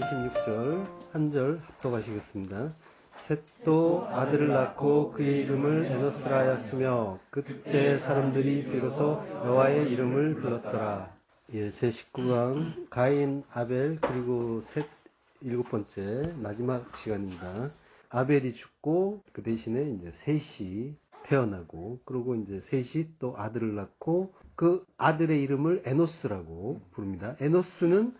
26절 한 절 합독하시겠습니다. 셋도 아들을 낳고 그의 이름을 에노스라 하였으며 그때 사람들이 비로소 여호와의 이름을 불렀더라. 예, 제19강 가인, 아벨 그리고 셋 일곱 번째 마지막 시간입니다. 아벨이 죽고 그 대신에 이제 셋이 태어나고 그리고 이제 셋이 또 아들을 낳고 그 아들의 이름을 에노스라고 부릅니다. 에노스는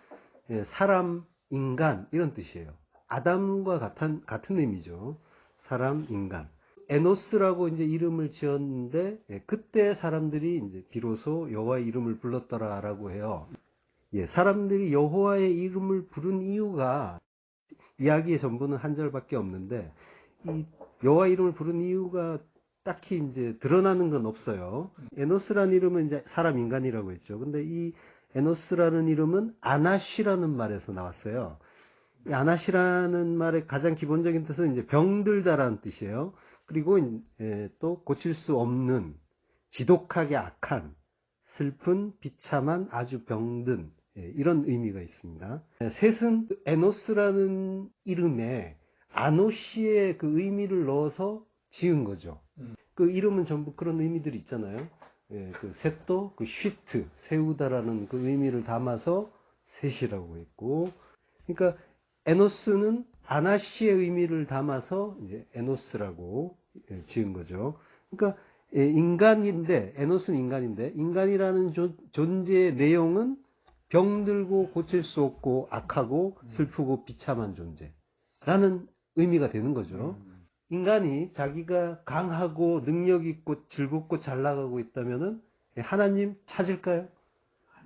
사람, 인간 이런 뜻이에요. 아담과 같은 의미죠. 사람, 인간. 에노스라고 이제 이름을 지었는데 그때 사람들이 이제 비로소 여호와의 이름을 불렀더라라고 해요. 사람들이 여호와의 이름을 부른 이유가 이야기의 전부는 한 절밖에 없는데 이 여호와의 이름을 부른 이유가 딱히 이제 드러나는 건 없어요. 에노스라는 이름은 이제 사람, 인간이라고 했죠. 근데 이 에노스라는 이름은 아나시라는 말에서 나왔어요. 이 아나시라는 말의 가장 기본적인 뜻은 이제 병들다라는 뜻이에요. 그리고 또 고칠 수 없는, 지독하게 악한, 슬픈, 비참한, 아주 병든 이런 의미가 있습니다. 셋은 에노스라는 이름에 아노시의 그 의미를 넣어서 지은 거죠. 그 이름은 전부 그런 의미들이 있잖아요. 그 셋도 그 쉬트, 세우다라는 그 의미를 담아서 셋이라고 했고, 그러니까 에노스는 아나시의 의미를 담아서 이제 에노스라고 지은 거죠. 그러니까 인간인데, 에노스는 인간인데, 인간이라는 존재의 내용은 병들고 고칠 수 없고 악하고 슬프고 비참한 존재라는 의미가 되는 거죠. 인간이 자기가 강하고 능력 있고 즐겁고 잘 나가고 있다면은 하나님 찾을까요?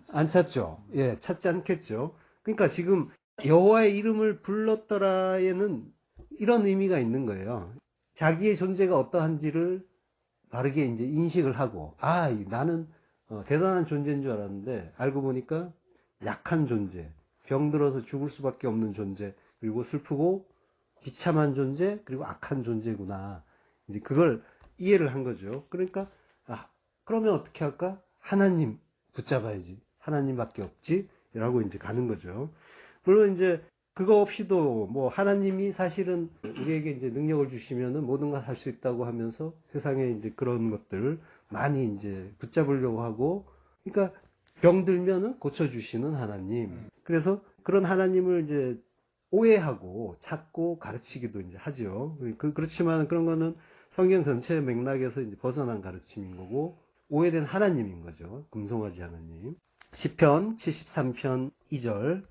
안 찾죠. 찾지 않겠죠. 그러니까 지금 여호와의 이름을 불렀더라에는 이런 의미가 있는 거예요. 자기의 존재가 어떠한지를 바르게 이제 인식을 하고, 나는 대단한 존재인 줄 알았는데 알고 보니까 약한 존재, 병들어서 죽을 수밖에 없는 존재, 그리고 슬프고 비참한 존재, 그리고 악한 존재구나. 이제 그걸 이해를 한 거죠. 그러니까, 그러면 어떻게 할까? 하나님 붙잡아야지. 하나님밖에 없지? 라고 이제 가는 거죠. 물론 이제 그거 없이도 뭐 하나님이 사실은 우리에게 이제 능력을 주시면은 모든 걸 할 수 있다고 하면서 세상에 이제 그런 것들을 많이 이제 붙잡으려고 하고, 그러니까 병들면은 고쳐주시는 하나님. 그래서 그런 하나님을 이제 오해하고 찾고 가르치기도 이제 하죠. 그렇지만 그런 거는 성경 전체 맥락에서 이제 벗어난 가르침인 거고, 오해된 하나님인 거죠. 금송아지 하나님. 시편 73편 2절.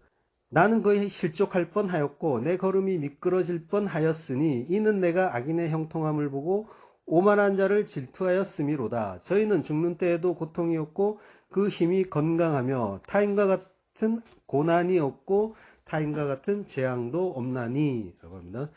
나는 거의 실족할 뻔하였고 내 걸음이 미끄러질 뻔하였으니 이는 내가 악인의 형통함을 보고 오만한 자를 질투하였음이로다. 저희는 죽는 때에도 고통이 없고 그 힘이 건강하며 타인과 같은 고난이 없고 타인과 같은 재앙도 없나니 라고 합니다.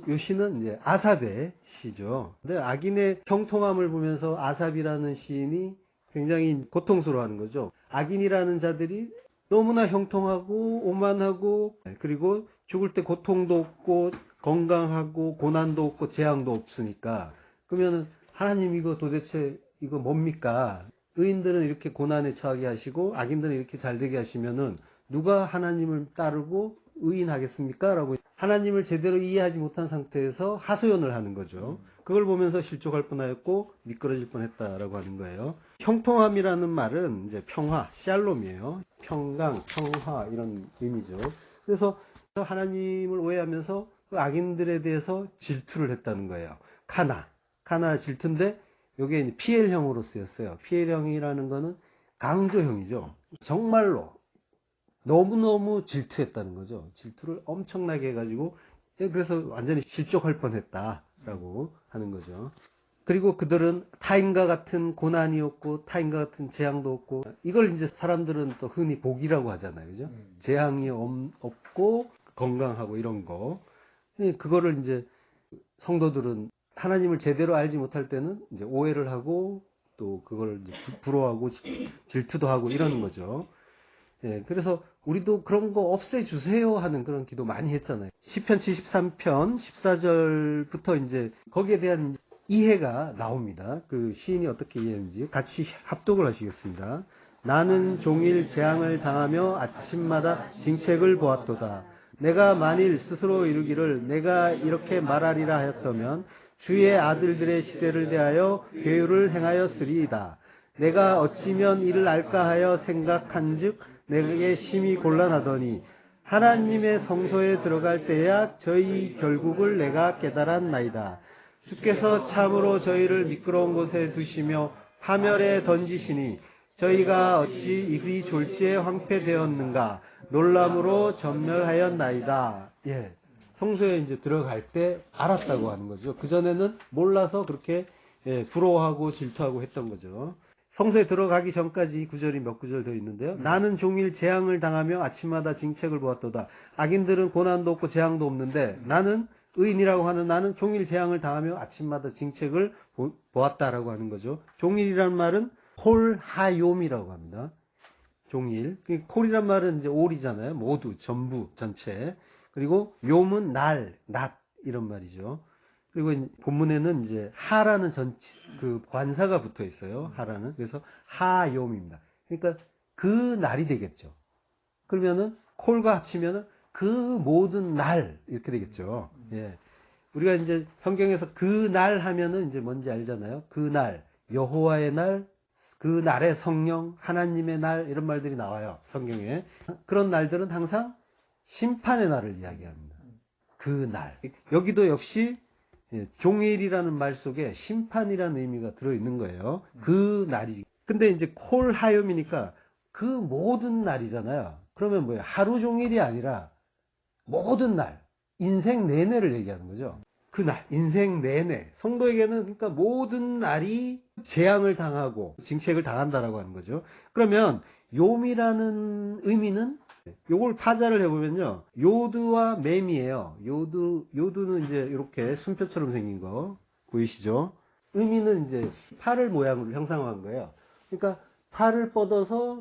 이 시는 이제 아삽의 시죠. 근데 악인의 형통함을 보면서 아삽이라는 시인이 굉장히 고통스러워하는 거죠. 악인이라는 자들이 너무나 형통하고 오만하고 그리고 죽을 때 고통도 없고 건강하고 고난도 없고 재앙도 없으니까 그러면은 하나님 이거 도대체 이거 뭡니까? 의인들은 이렇게 고난에 처하게 하시고 악인들은 이렇게 잘 되게 하시면은 누가 하나님을 따르고 의인하겠습니까? 라고 하나님을 제대로 이해하지 못한 상태에서 하소연을 하는 거죠. 그걸 보면서 실족할 뻔하였고 미끄러질 뻔했다라고 하는 거예요. 형통함이라는 말은 이제 평화, 샬롬이에요. 평강, 평화 이런 의미죠. 그래서 하나님을 오해하면서 그 악인들에 대해서 질투를 했다는 거예요. 카나 질투인데 이게 피엘형으로 쓰였어요. 피엘형이라는 거는 강조형이죠. 정말로 너무너무 질투했다는 거죠. 질투를 엄청나게 해가지고 그래서 완전히 실족할 뻔했다라고 하는 거죠. 그리고 그들은 타인과 같은 고난이 없고 타인과 같은 재앙도 없고 이걸 이제 사람들은 또 흔히 복이라고 하잖아요. 그죠? 재앙이 없고 건강하고 이런 거. 그거를 이제 성도들은 하나님을 제대로 알지 못할 때는 이제 오해를 하고 또 그걸 이제 부러워하고 질투도 하고 이러는 거죠. 그래서 우리도 그런 거 없애주세요 하는 그런 기도 많이 했잖아요. 시편 73편 14절부터 이제 거기에 대한 이해가 나옵니다. 그 시인이 어떻게 이해했는지 같이 합독을 하시겠습니다. 나는 종일 재앙을 당하며 아침마다 징책을 보았도다. 내가 만일 스스로 이르기를 내가 이렇게 말하리라 하였다면 주의 아들들의 시대를 대하여 괴유를 행하였으리이다. 내가 어찌면 이를 알까 하여 생각한즉 내게 심히 곤란하더니 하나님의 성소에 들어갈 때야 저희 결국을 내가 깨달았나이다. 주께서 참으로 저희를 미끄러운 곳에 두시며 파멸에 던지시니 저희가 어찌 이리 졸지에 황폐되었는가 놀람으로 전멸하였나이다. 예. 성소에 이제 들어갈 때 알았다고 하는 거죠. 그전에는 몰라서 그렇게 부러워하고 질투하고 했던 거죠. 성소에 들어가기 전까지 구절이 몇 구절 더 있는데요. 나는 종일 재앙을 당하며 아침마다 징책을 보았도다. 악인들은 고난도 없고 재앙도 없는데 나는 의인이라고 하는 나는 종일 재앙을 당하며 아침마다 징책을 보았다라고 하는 거죠. 종일이라는 말은 콜하욤이라고 합니다. 종일. 콜이란 말은 이제 올이잖아요. 모두, 전부, 전체. 그리고 욤은 날, 낮 이런 말이죠. 그리고 본문에는 이제 하라는 그 관사가 붙어 있어요. 하라는. 그래서 하욤입니다. 그러니까 그 날이 되겠죠. 그러면은 콜과 합치면은 그 모든 날 이렇게 되겠죠. 예. 우리가 이제 성경에서 그 날 하면은 이제 뭔지 알잖아요. 그 날, 여호와의 날, 그 날의 성령, 하나님의 날 이런 말들이 나와요. 성경에. 그런 날들은 항상 심판의 날을 이야기합니다. 그 날. 여기도 역시 종일이라는 말 속에 심판이라는 의미가 들어있는 거예요. 그 날이. 근데 이제 콜하욤이니까 그 모든 날이잖아요. 그러면 뭐예요? 하루 종일이 아니라 모든 날, 인생 내내를 얘기하는 거죠. 그 날, 인생 내내. 성도에게는 그러니까 모든 날이 재앙을 당하고 징책을 당한다라고 하는 거죠. 그러면 욤이라는 의미는 요걸 파자를 해보면요. 요드와 맴이에요. 요드는 이제 이렇게 순표처럼 생긴 거 보이시죠? 의미는 이제 팔을 모양으로 형상화한 거예요. 그러니까 팔을 뻗어서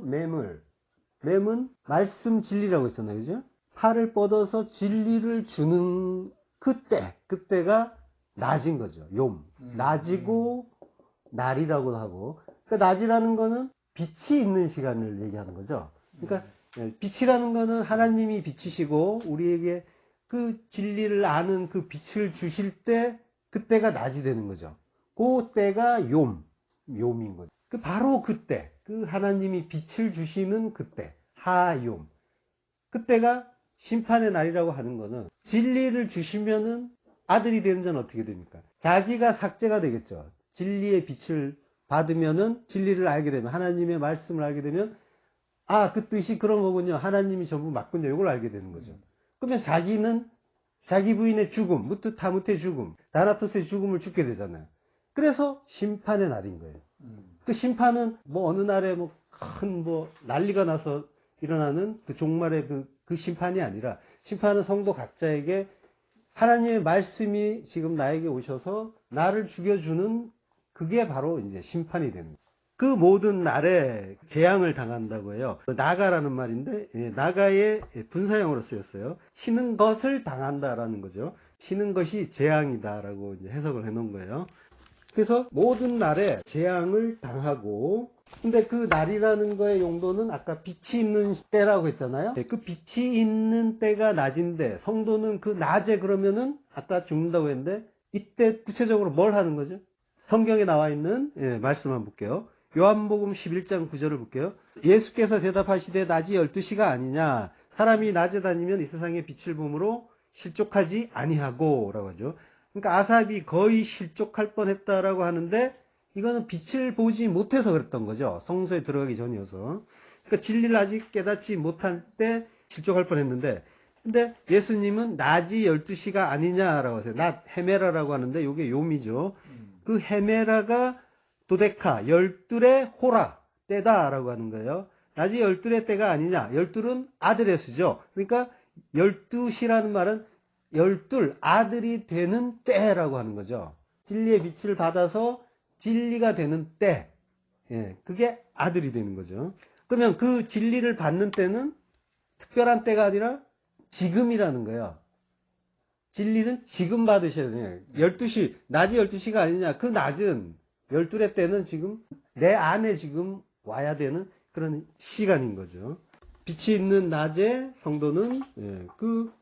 맴은 말씀 진리라고 했잖아요. 그죠? 팔을 뻗어서 진리를 주는 그때가 낮인 거죠. 욤. 낮이고 날이라고도 하고. 그러니까 낮이라는 거는 빛이 있는 시간을 얘기하는 거죠. 그러니까 빛이라는 거는 하나님이 빛이시고 우리에게 그 진리를 아는 그 빛을 주실 때 그때가 낮이 되는 거죠. 그 때가 욤인 거죠. 바로 그때, 그 하나님이 빛을 주시는 그때, 하욤. 그때가 심판의 날이라고 하는 거는 진리를 주시면은 아들이 되는 자는 어떻게 됩니까? 자기가 삭제가 되겠죠. 진리의 빛을 받으면은 진리를 알게 되면 하나님의 말씀을 알게 되면 그 뜻이 그런 거군요. 하나님이 전부 맞군요. 이걸 알게 되는 거죠. 그러면 자기는 자기 부인의 죽음, 무트타무트의 죽음, 다나토스의 죽음을 죽게 되잖아요. 그래서 심판의 날인 거예요. 그 심판은 뭐 어느 날에 큰 난리가 나서 일어나는 그 종말의 그 심판이 아니라 심판은 성도 각자에게 하나님의 말씀이 지금 나에게 오셔서 나를 죽여주는 그게 바로 이제 심판이 되는 거예요. 그 모든 날에 재앙을 당한다고 해요. 나가라는 말인데 나가의 분사형으로 쓰였어요. 치는 것을 당한다라는 거죠. 치는 것이 재앙이다라고 이제 해석을 해놓은 거예요. 그래서 모든 날에 재앙을 당하고 근데 그 날이라는 거의 용도는 아까 빛이 있는 때라고 했잖아요. 그 빛이 있는 때가 낮인데 성도는 그 낮에 그러면은 아까 죽는다고 했는데 이때 구체적으로 뭘 하는 거죠? 성경에 나와 있는 말씀 한번 볼게요. 요한복음 11장 9절을 볼게요. 예수께서 대답하시되 낮이 12시가 아니냐 사람이 낮에 다니면 이 세상의 빛을 보므로 실족하지 아니하고 라고 하죠. 그러니까 아삽이 거의 실족할 뻔했다라고 하는데 이거는 빛을 보지 못해서 그랬던 거죠. 성소에 들어가기 전이어서. 그러니까 진리를 아직 깨닫지 못할 때 실족할 뻔했는데 근데 예수님은 낮이 12시가 아니냐라고 하세요. 낮 헤메라라고 하는데 이게 욤이죠. 그 헤메라가 도데카, 열둘의 호라, 때다라고 하는 거예요. 낮이 열둘의 때가 아니냐. 열둘은 아들의 수죠. 그러니까 12시라는 말은 열둘, 아들이 되는 때라고 하는 거죠. 진리의 빛을 받아서 진리가 되는 때. 그게 아들이 되는 거죠. 그러면 그 진리를 받는 때는 특별한 때가 아니라 지금이라는 거예요. 진리는 지금 받으셔야 돼요. 12시, 낮이 12시가 아니냐. 그 낮은 12의 때는 지금 내 안에 지금 와야 되는 그런 시간인 거죠. 빛이 있는 낮에 성도는 그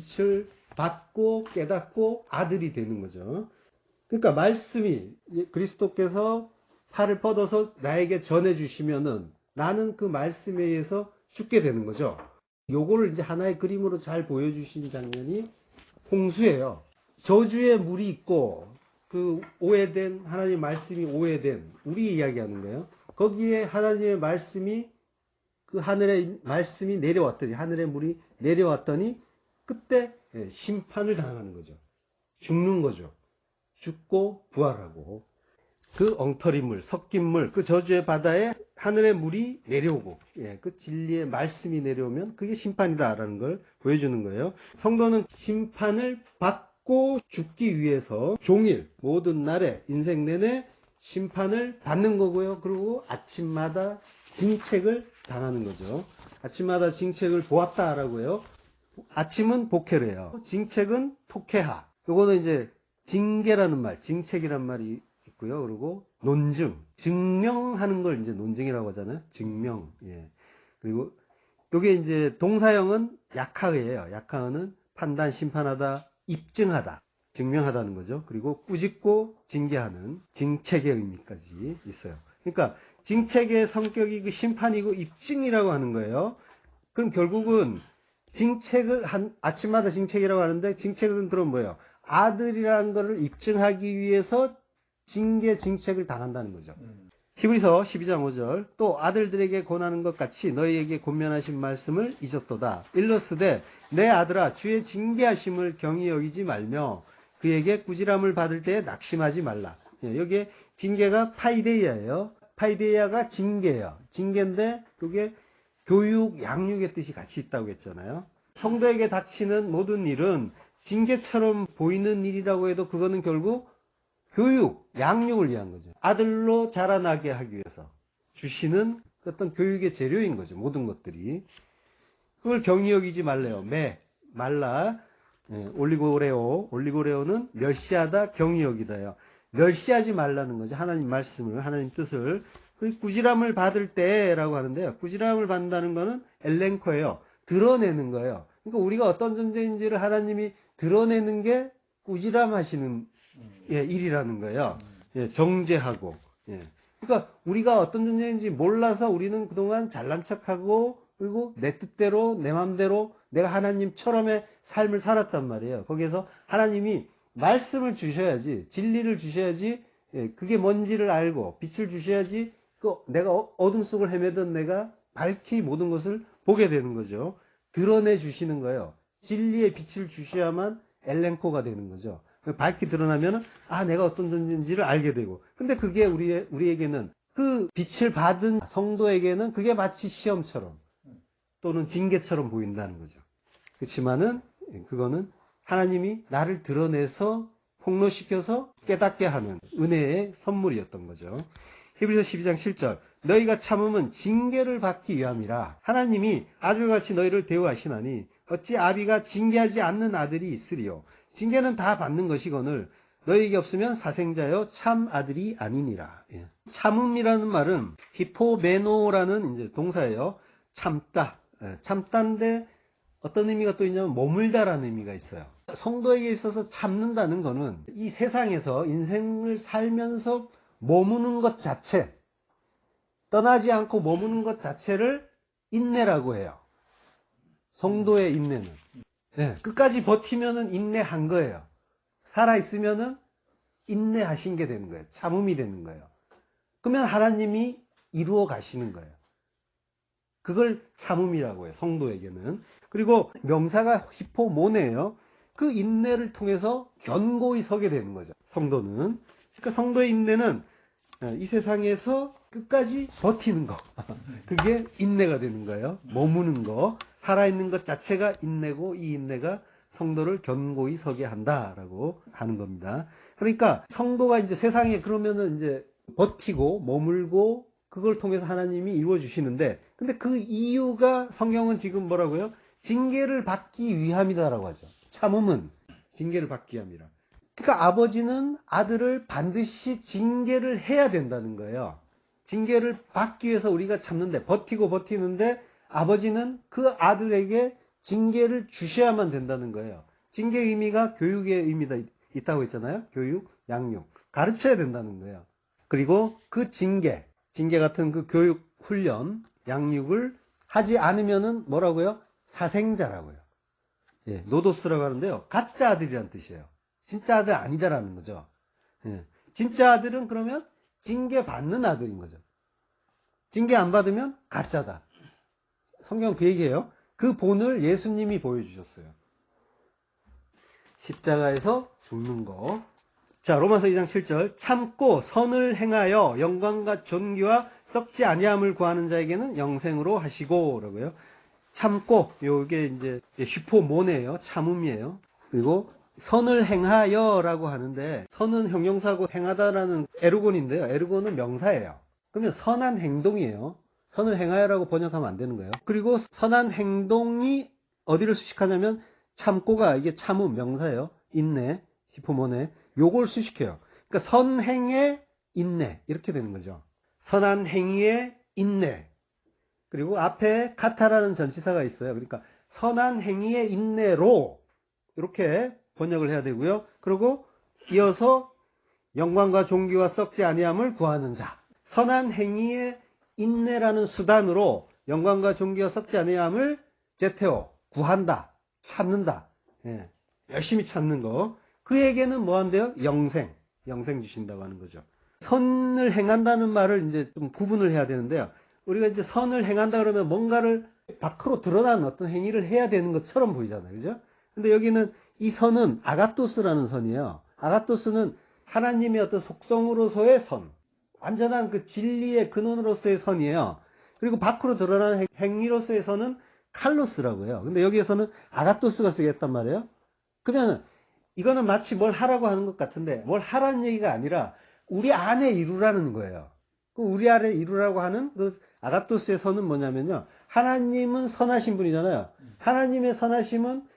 빛을 받고 깨닫고 아들이 되는 거죠. 그러니까 말씀이 그리스도께서 팔을 뻗어서 나에게 전해주시면은 나는 그 말씀에 의해서 죽게 되는 거죠. 요거를 이제 하나의 그림으로 잘 보여주신 장면이 홍수예요. 저주의 물이 있고 그 오해된 하나님의 말씀이 오해된 우리 이야기하는 거예요. 거기에 하나님의 말씀이 그 하늘의 말씀이 내려왔더니 하늘의 물이 내려왔더니 그때 심판을 당하는 거죠. 죽는 거죠. 죽고 부활하고 그 엉터리 물, 섞인 물, 그 저주의 바다에 하늘의 물이 내려오고 그 진리의 말씀이 내려오면 그게 심판이다라는 걸 보여주는 거예요. 성도는 심판을 받고 죽기 위해서 종일 모든 날에 인생 내내 심판을 받는 거고요. 그리고 아침마다 징책을 당하는 거죠. 아침마다 징책을 보았다라고요. 아침은 복회래요. 징책은 토케하. 요거는 이제 징계라는 말, 징책이란 말이 있고요. 그리고 논증, 증명하는 걸 이제 논증이라고 하잖아요. 증명. 그리고 요게 이제 동사형은 약하의예요. 약하의는 판단, 심판하다, 입증하다, 증명하다는 거죠. 그리고 꾸짖고 징계하는 징책의 의미까지 있어요. 그러니까 징책의 성격이 그 심판이고 입증이라고 하는 거예요. 그럼 결국은 징책을 아침마다 징책이라고 하는데 징책은 그럼 뭐예요? 아들이라는 것을 입증하기 위해서 징책을 당한다는 거죠. 히브리서 12장 5절 또 아들들에게 권하는 것 같이 너희에게 권면하신 말씀을 잊었도다. 일러스되 내 아들아 주의 징계하심을 경히 여기지 말며 그에게 꾸지람을 받을 때에 낙심하지 말라. 여기에 징계가 파이데이아예요. 파이데이아가 징계예요. 징계인데 그게 교육, 양육의 뜻이 같이 있다고 했잖아요. 성도에게 닥치는 모든 일은 징계처럼 보이는 일이라고 해도 그거는 결국 교육, 양육을 위한 거죠. 아들로 자라나게 하기 위해서 주시는 어떤 교육의 재료인 거죠. 모든 것들이. 그걸 경히 여기지 말래요. 말라. 올리고레오는 멸시하다, 경히 여기다요. 멸시하지 말라는 거죠. 하나님 말씀을, 하나님 뜻을. 그 꾸지람을 받을 때라고 하는데요. 꾸지람을 받는다는 거는 엘렌코예요. 드러내는 거예요. 그러니까 우리가 어떤 존재인지를 하나님이 드러내는 게 꾸지람 하시는 일이라는 거예요. 정죄하고. 그러니까 우리가 어떤 존재인지 몰라서 우리는 그동안 잘난 척하고 그리고 내 뜻대로 내 마음대로 내가 하나님처럼의 삶을 살았단 말이에요. 거기에서 하나님이 말씀을 주셔야지, 진리를 주셔야지, 그게 뭔지를 알고 빛을 주셔야지 내가 어둠 속을 헤매던 내가 밝히 모든 것을 보게 되는 거죠. 드러내 주시는 거예요. 진리의 빛을 주셔야만 엘렌코가 되는 거죠. 밝히 드러나면 내가 어떤 존재인지를 알게 되고, 근데 그게 우리에게는 그 빛을 받은 성도에게는 그게 마치 시험처럼 또는 징계처럼 보인다는 거죠. 그렇지만은 그거는 하나님이 나를 드러내서 폭로시켜서 깨닫게 하는 은혜의 선물이었던 거죠. 히브리서 12장 7절 너희가 참음은 징계를 받기 위함이라. 하나님이 아들같이 너희를 대우하시나니 어찌 아비가 징계하지 않는 아들이 있으리요. 징계는 다 받는 것이거늘 너희에게 없으면 사생자여 참 아들이 아니니라. 참음이라는 말은 히포메노라는 이제 동사예요. 참다. 참다인데 어떤 의미가 또 있냐면 머물다라는 의미가 있어요. 성도에게 있어서 참는다는 거는 이 세상에서 인생을 살면서 머무는 것 자체, 떠나지 않고 머무는 것 자체를 인내라고 해요. 성도의 인내는. 끝까지 버티면은 인내한 거예요. 살아있으면은 인내하신 게 되는 거예요. 참음이 되는 거예요. 그러면 하나님이 이루어 가시는 거예요. 그걸 참음이라고 해요. 성도에게는. 그리고 명사가 히포모네예요. 그 인내를 통해서 견고히 서게 되는 거죠. 성도는. 그러니까 성도의 인내는 이 세상에서 끝까지 버티는 거. 그게 인내가 되는 거예요. 머무는 거. 살아있는 것 자체가 인내고 이 인내가 성도를 견고히 서게 한다라고 하는 겁니다. 그러니까 성도가 이제 세상에 그러면은 이제 버티고 머물고 그걸 통해서 하나님이 이루어 주시는데 근데 그 이유가 성경은 지금 뭐라고요? 징계를 받기 위함이다라고 하죠. 참음은 징계를 받기 위함이라. 그러니까 아버지는 아들을 반드시 징계를 해야 된다는 거예요. 징계를 받기 위해서 우리가 참는데 버티는데 아버지는 그 아들에게 징계를 주셔야만 된다는 거예요. 징계 의미가 교육의 의미가 있다고 했잖아요. 교육, 양육. 가르쳐야 된다는 거예요. 그리고 그 징계 같은 그 교육, 훈련, 양육을 하지 않으면은 뭐라고요? 사생자라고요. 예, 노도스라고 하는데요. 가짜 아들이란 뜻이에요. 진짜 아들 아니다라는 거죠. 예, 진짜 아들은 그러면 징계 받는 아들인 거죠. 징계 안 받으면 가짜다. 성경 그 얘기예요. 그 본을 예수님이 보여주셨어요. 십자가에서 죽는 거. 자, 로마서 2장 7절. 참고 선을 행하여 영광과 존귀와 썩지 아니함을 구하는 자에게는 영생으로 하시고 라고요. 참고, 요게 이제 휘포모네예요. 참음이에요. 그리고 선을 행하여 라고 하는데, 선은 형용사고 행하다라는 에르곤인데요. 에르곤은 명사예요. 그러면 선한 행동이에요. 선을 행하여라고 번역하면 안 되는 거예요. 그리고 선한 행동이 어디를 수식하냐면 참고가 이게 참음 명사예요. 인내, 히포모네. 요걸 수식해요. 그러니까 선행의 인내 이렇게 되는 거죠. 선한 행위의 인내. 그리고 앞에 카타라는 전치사가 있어요. 그러니까 선한 행위의 인내로 이렇게 번역을 해야 되고요. 그리고 이어서 영광과 존귀와 썩지 아니함을 구하는 자. 선한 행위의 인내라는 수단으로 영광과 존귀와 썩지 아니함을 제테오, 구한다, 찾는다. 예, 열심히 찾는 거. 그에게는 뭐 한대요? 영생 주신다고 하는 거죠. 선을 행한다는 말을 이제 좀 구분을 해야 되는데요. 우리가 이제 선을 행한다 그러면 뭔가를 밖으로 드러나는 어떤 행위를 해야 되는 것처럼 보이잖아요. 그죠? 근데 여기는 이 선은 아가토스라는 선이에요. 아가토스는 하나님의 어떤 속성으로서의 선. 완전한 그 진리의 근원으로서의 선이에요. 그리고 밖으로 드러나는 행위로서의 선은 칼로스라고 해요. 근데 여기에서는 아가토스가 쓰겠단 말이에요. 그러면 이거는 마치 뭘 하라고 하는 것 같은데 뭘 하라는 얘기가 아니라 우리 안에 이루라는 거예요. 그 우리 안에 이루라고 하는 그 아가토스의 선은 뭐냐면요. 하나님은 선하신 분이잖아요. 하나님의 선하심은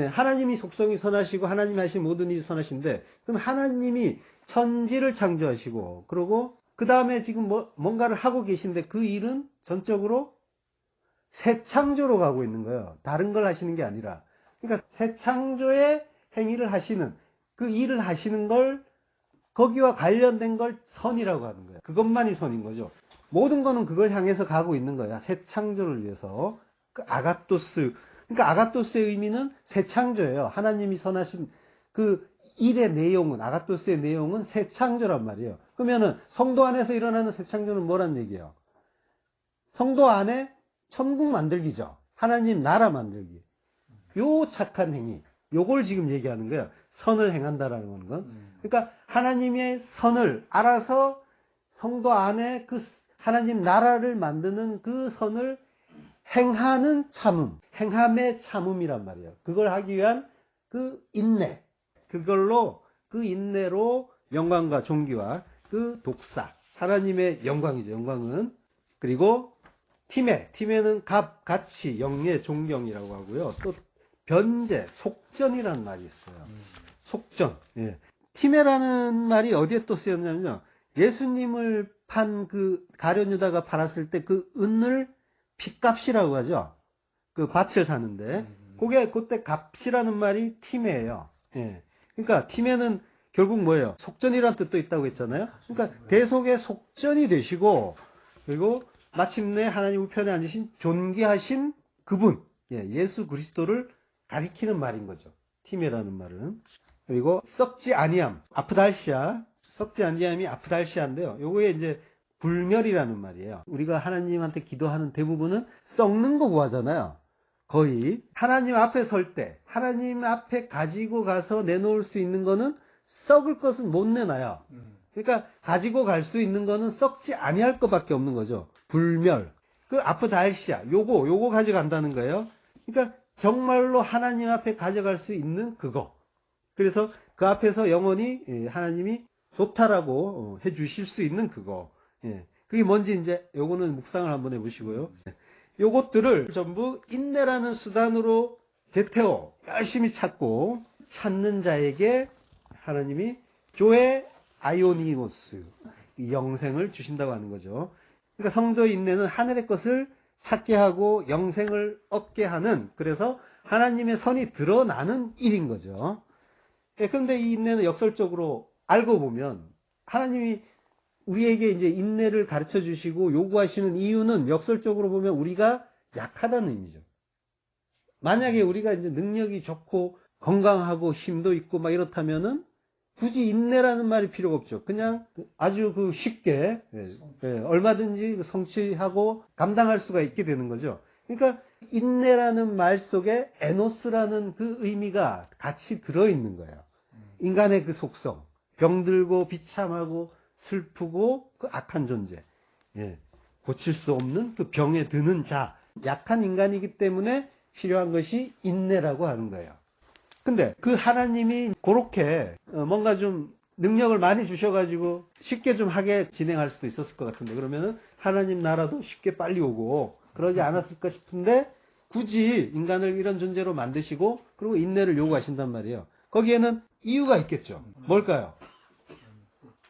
하나님이 속성이 선하시고 하나님이 하신 모든 일이 선하신데 그럼 하나님이 천지를 창조하시고 그리고 그 다음에 지금 뭔가를 하고 계신데 그 일은 전적으로 새 창조로 가고 있는 거예요. 다른 걸 하시는 게 아니라. 그러니까 새 창조의 행위를 하시는 그 일을 하시는 걸 거기와 관련된 걸 선이라고 하는 거예요. 그것만이 선인 거죠. 모든 거는 그걸 향해서 가고 있는 거야. 새 창조를 위해서. 그 아가토스. 그러니까 아가토스의 의미는 새 창조예요. 하나님이 선하신 그 일의 내용은 아가토스의 내용은 새 창조란 말이에요. 그러면은 성도 안에서 일어나는 새 창조는 뭐란 얘기예요? 성도 안에 천국 만들기죠. 하나님 나라 만들기. 요 착한 행위. 요걸 지금 얘기하는 거예요. 선을 행한다라는 건. 그러니까 하나님의 선을 알아서 성도 안에 그 하나님 나라를 만드는 그 선을 행하는 참음. 행함의 참음이란 말이에요. 그걸 하기 위한 그 인내. 그걸로 그 인내로 영광과 존귀와 그 독사. 하나님의 영광이죠. 영광은. 그리고 티메는 값, 가치, 영예, 존경이라고 하고요. 또 변제, 속전이라는 말이 있어요. 속전. 예. 티메라는 말이 어디에 또 쓰였냐면요. 예수님을 판 그 가룟 유다가 팔았을 때 그 은을 핏값이라고 하죠. 그 밭을 사는데 그게 그때 값이라는 말이 티메예요. 예. 그러니까 티메는 결국 뭐예요? 속전이라는 뜻도 있다고 했잖아요. 그러니까 대속의 속전이 되시고 그리고 마침내 하나님 우편에 앉으신 존귀하신 그분, 예수 그리스도를 가리키는 말인 거죠. 티메라는 말은. 그리고 썩지 아니함, 아프달시아. 썩지 아니함이 아프달시아인데요. 요거에 이제 불멸이라는 말이에요. 우리가 하나님한테 기도하는 대부분은 썩는 거 구하잖아요. 거의 하나님 앞에 설 때 하나님 앞에 가지고 가서 내놓을 수 있는 거는 썩을 것은 못 내놔요. 그러니까 가지고 갈 수 있는 거는 썩지 아니할 것밖에 없는 거죠. 불멸. 그 아프달시아. 요거 가져간다는 거예요. 그러니까 정말로 하나님 앞에 가져갈 수 있는 그거. 그래서 그 앞에서 영원히 하나님이 좋다라고 해 주실 수 있는 그거. 그게 뭔지 이제 요거는 묵상을 한번 해보시고요. 요것들을 전부 인내라는 수단으로 제테오 열심히 찾고 찾는 자에게 하나님이 조에 아이오니오스 영생을 주신다고 하는 거죠. 그러니까 성도의 인내는 하늘의 것을 찾게 하고 영생을 얻게 하는, 그래서 하나님의 선이 드러나는 일인 거죠. 그런데 이 인내는 역설적으로 알고 보면 하나님이 우리에게 이제 인내를 가르쳐 주시고 요구하시는 이유는 역설적으로 보면 우리가 약하다는 의미죠. 만약에 우리가 이제 능력이 좋고 건강하고 힘도 있고 막 이렇다면은 굳이 인내라는 말이 필요가 없죠. 그냥 아주 쉽게 얼마든지 성취하고 감당할 수가 있게 되는 거죠. 그러니까 인내라는 말 속에 에노스라는 그 의미가 같이 들어있는 거예요. 인간의 그 속성, 병들고 비참하고 슬프고 그 악한 존재, 고칠 수 없는 그 병에 드는 자, 약한 인간이기 때문에 필요한 것이 인내라고 하는 거예요. 근데 그 하나님이 그렇게 뭔가 좀 능력을 많이 주셔가지고 쉽게 좀 하게 진행할 수도 있었을 것 같은데, 그러면은 하나님 나라도 쉽게 빨리 오고 그러지 않았을까 싶은데 굳이 인간을 이런 존재로 만드시고 그리고 인내를 요구하신단 말이에요. 거기에는 이유가 있겠죠. 뭘까요?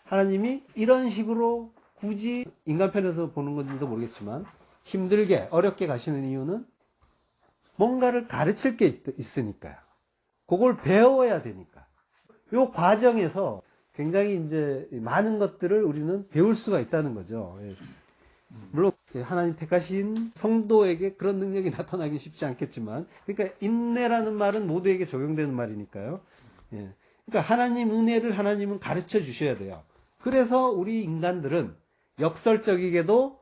하나님이 이런 식으로 굳이 인간 편에서 보는 건지도 모르겠지만 힘들게 어렵게 가시는 이유는 뭔가를 가르칠 게 있으니까요. 그걸 배워야 되니까. 이 과정에서 굉장히 이제 많은 것들을 우리는 배울 수가 있다는 거죠. 물론 하나님 택하신 성도에게 그런 능력이 나타나기 쉽지 않겠지만, 그러니까 인내라는 말은 모두에게 적용되는 말이니까요. 그러니까 하나님 은혜를 하나님은 가르쳐 주셔야 돼요. 그래서 우리 인간들은 역설적이게도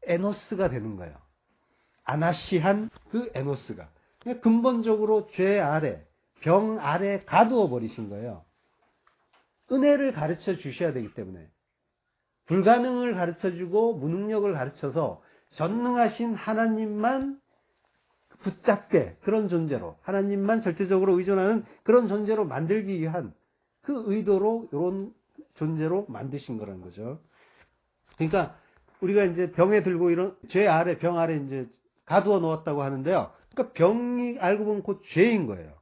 에노스가 되는 거예요. 아나시한 그 에노스가. 그러니까 근본적으로 죄 아래, 병 아래 가두어 버리신 거예요. 은혜를 가르쳐 주셔야 되기 때문에. 불가능을 가르쳐 주고 무능력을 가르쳐서 전능하신 하나님만 붙잡게, 그런 존재로, 하나님만 절대적으로 의존하는 그런 존재로 만들기 위한 그 의도로 이런 존재로 만드신 거라는 거죠. 그러니까 우리가 이제 병에 들고 이런 죄 아래, 병 아래 이제 가두어 놓았다고 하는데요. 그러니까 병이 알고 보면 곧 죄인 거예요.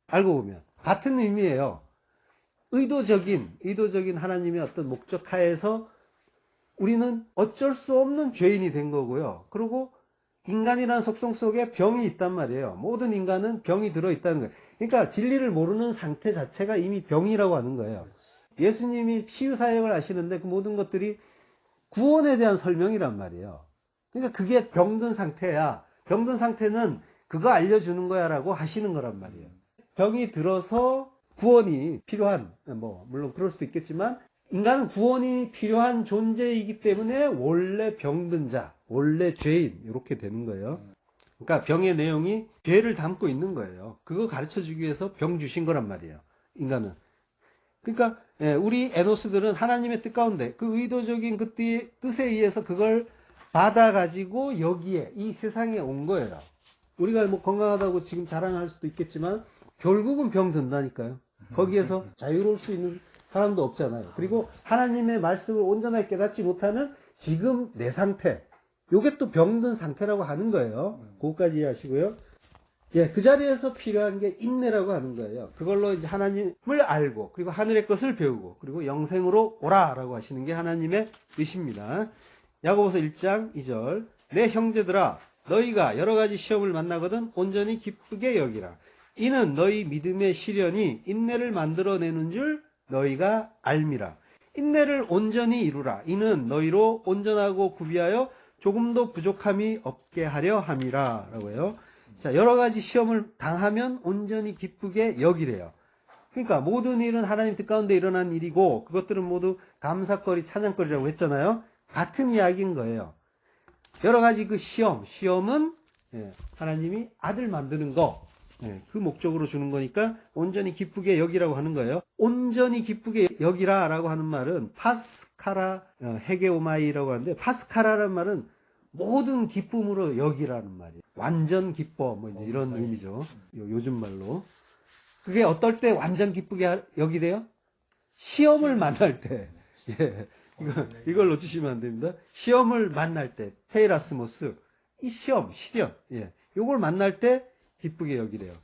알고 보면 같은 의미예요. 의도적인 하나님의 어떤 목적 하에서 우리는 어쩔 수 없는 죄인이 된 거고요. 그리고 인간이라는 속성 속에 병이 있단 말이에요. 모든 인간은 병이 들어있다는 거예요. 그러니까 진리를 모르는 상태 자체가 이미 병이라고 하는 거예요. 예수님이 치유사역을 하시는데 그 모든 것들이 구원에 대한 설명이란 말이에요. 그러니까 그게 병든 상태야. 병든 상태는 그거 알려주는 거야 라고 하시는 거란 말이에요. 병이 들어서 구원이 필요한, 물론 그럴 수도 있겠지만, 인간은 구원이 필요한 존재이기 때문에 원래 병든 자, 원래 죄인, 이렇게 되는 거예요. 그러니까 병의 내용이 죄를 담고 있는 거예요. 그거 가르쳐 주기 위해서 병 주신 거란 말이에요. 인간은. 그러니까 우리 에노스들은 하나님의 뜻 가운데 그 의도적인 그 뜻에 의해서 그걸 받아가지고 여기에 이 세상에 온 거예요. 우리가 건강하다고 지금 자랑할 수도 있겠지만 결국은 병 든다니까요. 거기에서 자유로울 수 있는 사람도 없잖아요. 그리고 하나님의 말씀을 온전하게 깨닫지 못하는 지금 내 상태, 요게 또 병든 상태라고 하는 거예요. 그것까지 이해하시고요. 그 자리에서 필요한 게 인내라고 하는 거예요. 그걸로 이제 하나님을 알고, 그리고 하늘의 것을 배우고, 그리고 영생으로 오라라고 하시는 게 하나님의 뜻입니다. 야고보서 1장 2절. 내 형제들아, 너희가 여러 가지 시험을 만나거든 온전히 기쁘게 여기라. 이는 너희 믿음의 시련이 인내를 만들어내는 줄 너희가 알미라. 인내를 온전히 이루라. 이는 너희로 온전하고 구비하여 조금도 부족함이 없게 하려 함이라. 라고 해요. 자, 여러 가지 시험을 당하면 온전히 기쁘게 여기래요. 그러니까 모든 일은 하나님 뜻 가운데 일어난 일이고 그것들은 모두 감사거리, 찬양거리라고 했잖아요. 같은 이야기인 거예요. 여러 가지 그 시험은 하나님이 아들 만드는 거, 그 목적으로 주는 거니까 온전히 기쁘게 여기라고 하는 거예요. 온전히 기쁘게 여기라 라고 하는 말은 파스카라 헤게오마이라고 하는데, 파스카라라는 말은 모든 기쁨으로 여기라는 말이에요. 완전 기뻐, 이제 이런 의미죠. 요즘 말로. 그게 어떨 때 완전 기쁘게 여기래요? 시험을 만날 때. 이걸 놓치시면 안 됩니다. 시험을 만날 때, 페이라스모스, 이 시험, 시련, 요걸 만날 때 기쁘게 여기래요.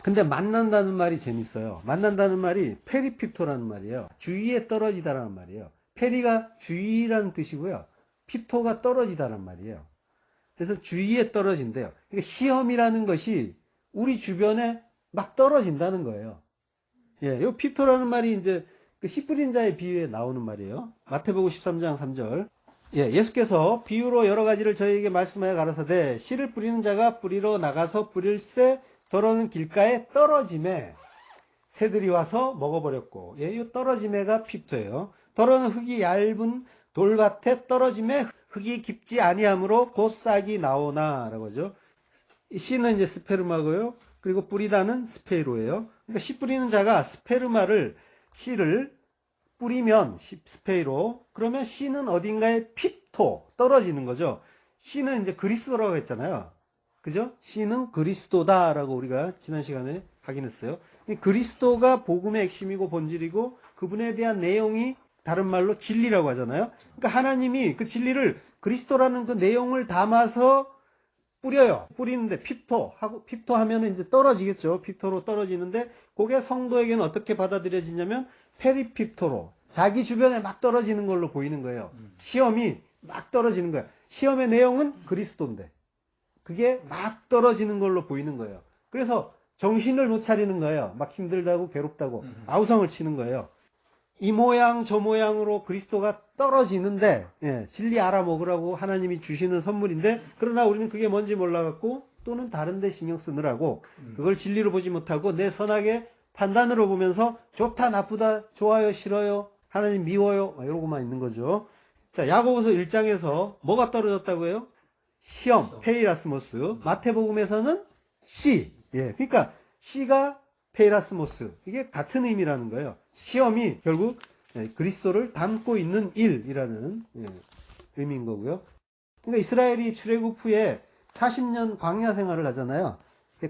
근데 만난다는 말이 재밌어요. 만난다는 말이 페리핍토라는 말이에요. 주위에 떨어지다라는 말이에요. 페리가 주위라는 뜻이고요. 핍토가 떨어지다라는 말이에요. 그래서 주위에 떨어진대요. 그러니까 시험이라는 것이 우리 주변에 막 떨어진다는 거예요. 예, 요 피토라는 말이 이제 그 씨 뿌린 자의 비유에 나오는 말이에요. 마태복음 13장 3절. 예, 예수께서 비유로 여러 가지를 저희에게 말씀하여 가라사대 씨를 뿌리는 자가 뿌리러 나가서 뿌릴새 더러는 길가에 떨어짐에 새들이 와서 먹어버렸고, 예, 이 떨어짐에가 피토예요. 더러는 흙이 얇은 돌밭에 떨어짐에 흙이 깊지 아니하므로 곧 싹이 나오나라고 하죠. 씨는 이제 스페르마고요. 그리고 뿌리다는 스페이로예요. 그러니까 씨 뿌리는 자가 스페르마를 씨를 뿌리면 스페이로, 그러면 씨는 어딘가에 피토 떨어지는 거죠. 씨는 이제 그리스도라고 했잖아요. 그죠? 씨는 그리스도다라고 우리가 지난 시간에 확인했어요. 그리스도가 복음의 핵심이고 본질이고 그분에 대한 내용이 다른 말로 진리라고 하잖아요. 그러니까 하나님이 그 진리를 그리스도라는 그 내용을 담아서 뿌려요. 뿌리는데 피토 하면은 이제 떨어지겠죠. 피토로 떨어지는데 그게 성도에게는 어떻게 받아들여지냐면 페리피토로 자기 주변에 막 떨어지는 걸로 보이는 거예요. 시험이 막 떨어지는 거예요. 시험의 내용은 그리스도인데 그게 막 떨어지는 걸로 보이는 거예요. 그래서 정신을 못 차리는 거예요. 막 힘들다고 괴롭다고 아우성을 치는 거예요. 이 모양 저 모양으로 그리스도가 떨어지는데, 예, 진리 알아먹으라고 하나님이 주시는 선물인데, 그러나 우리는 그게 뭔지 몰라갖고 또는 다른 데 신경 쓰느라고 그걸 진리로 보지 못하고 내 선악의 판단으로 보면서 좋다 나쁘다 좋아요 싫어요 하나님 미워요 이러고만 있는 거죠. 자, 야고보서 1장에서 뭐가 떨어졌다고 해요? 시험, 페이라스모스. 마태복음에서는 씨. 예, 그러니까 씨가 페이라스모스. 이게 같은 의미라는 거예요. 시험이 결국 그리스도를 담고 있는 일이라는 의미인 거고요. 그러니까 이스라엘이 출애굽 후에 40년 광야 생활을 하잖아요.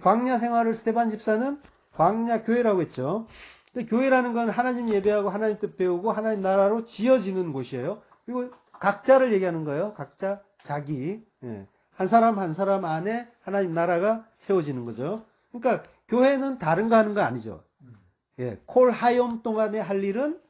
광야 생활을 스데반 집사는 광야 교회라고 했죠. 근데 교회라는 건 하나님 예배하고 하나님 뜻 배우고 하나님 나라로 지어지는 곳이에요. 그리고 각자를 얘기하는 거예요. 각자 자기. 예. 한 사람 한 사람 안에 하나님 나라가 세워지는 거죠. 그러니까 교회는 다른 거 하는 거 아니죠. 예. 콜 하욤 동안에 할 일은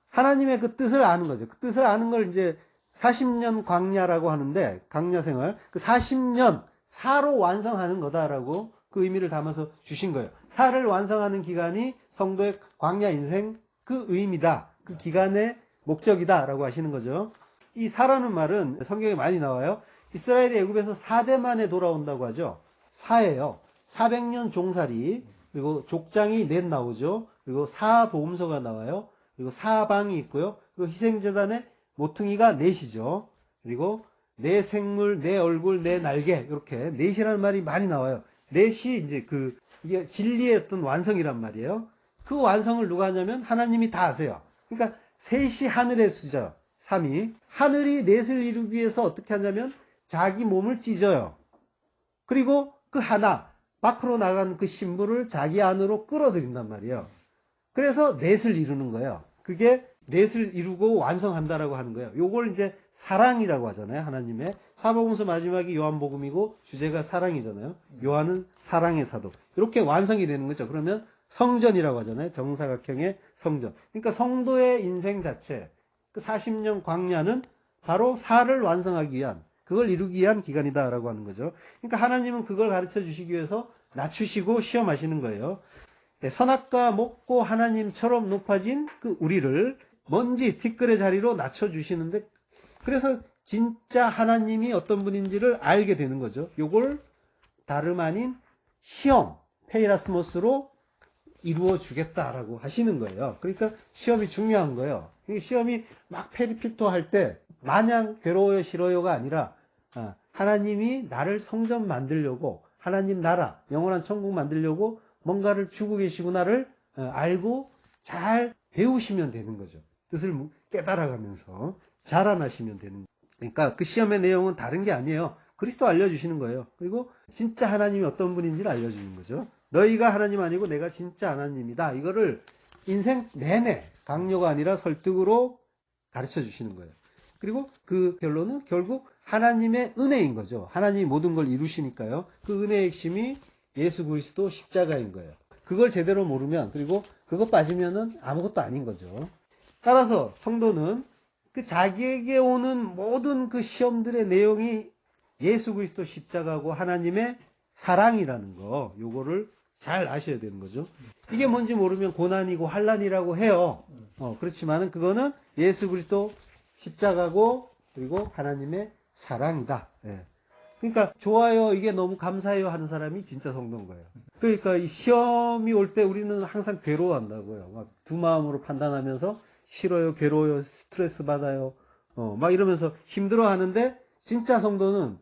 하나님의 그 뜻을 아는 거죠. 그 뜻을 아는 걸 이제 40년 광야라고 하는데, 광야 생활. 그 40년 사로 완성하는 거다라고 그 의미를 담아서 주신 거예요. 사를 완성하는 기간이 성도의 광야 인생 그 의미다. 그 기간의 목적이다라고 하시는 거죠. 이 사라는 말은 성경에 많이 나와요. 이스라엘이 애굽에서 4대 만에 돌아온다고 하죠. 사예요. 400년 종살이, 그리고 족장이 넷 나오죠. 그리고 사보음서가 나와요. 그리고 사방이 있고요. 그리고 희생재단에 모퉁이가 넷이죠. 그리고 내 생물, 내 얼굴, 내 날개, 이렇게 넷이라는 말이 많이 나와요. 넷이 이제 이게 진리의 어떤 완성이란 말이에요. 그 완성을 누가 하냐면 하나님이 다 아세요. 그러니까 셋이 하늘의 수죠. 3이. 하늘이 넷을 이루기 위해서 어떻게 하냐면 자기 몸을 찢어요. 그리고 그 하나, 밖으로 나간 그 신부를 자기 안으로 끌어들인단 말이에요. 그래서 넷을 이루는 거예요. 그게 넷을 이루고 완성한다라고 하는 거예요. 요걸 이제 사랑이라고 하잖아요. 하나님의. 사복음서 마지막이 요한복음이고 주제가 사랑이잖아요. 요한은 사랑의 사도. 이렇게 완성이 되는 거죠. 그러면 성전이라고 하잖아요. 정사각형의 성전. 그러니까 성도의 인생 자체, 그 40년 광야는 바로 사를 완성하기 위한, 그걸 이루기 위한 기간이다라고 하는 거죠. 그러니까 하나님은 그걸 가르쳐 주시기 위해서 낮추시고 시험하시는 거예요. 선악과 먹고 하나님처럼 높아진 그 우리를 먼지 티끌의 자리로 낮춰주시는데, 그래서 진짜 하나님이 어떤 분인지를 알게 되는 거죠. 요걸 다름 아닌 시험, 페이라스모스로 이루어 주겠다라고 하시는 거예요. 그러니까 시험이 중요한 거예요. 시험이 막 페리필토 할 때 마냥 괴로워요 싫어요가 아니라 하나님이 나를 성전 만들려고, 하나님 나라 영원한 천국 만들려고 뭔가를 주고 계시구나를 알고 잘 배우시면 되는 거죠. 뜻을 깨달아가면서 자라나시면 되는 거예요. 그러니까 그 시험의 내용은 다른 게 아니에요. 그리스도 알려주시는 거예요. 그리고 진짜 하나님이 어떤 분인지를 알려주는 거죠. 너희가 하나님 아니고 내가 진짜 하나님이다. 이거를 인생 내내 강요가 아니라 설득으로 가르쳐 주시는 거예요. 그리고 그 결론은 결국 하나님의 은혜인 거죠. 하나님이 모든 걸 이루시니까요. 그 은혜의 핵심이 예수 그리스도 십자가인 거예요. 그걸 제대로 모르면, 그리고 그거 빠지면은 아무것도 아닌 거죠. 따라서 성도는 그 자기에게 오는 모든 그 시험들의 내용이 예수 그리스도 십자가고 하나님의 사랑이라는 거, 요거를 잘 아셔야 되는 거죠. 이게 뭔지 모르면 고난이고 환란이라고 해요. 그렇지만은 그거는 예수 그리스도 십자가고 그리고 하나님의 사랑이다. 예. 그러니까 좋아요, 이게 너무 감사해요 하는 사람이 진짜 성도인 거예요. 그러니까 이 시험이 올 때 우리는 항상 괴로워한다고요. 막 두 마음으로 판단하면서 싫어요, 괴로워요, 스트레스 받아요, 막 이러면서 힘들어 하는데, 진짜 성도는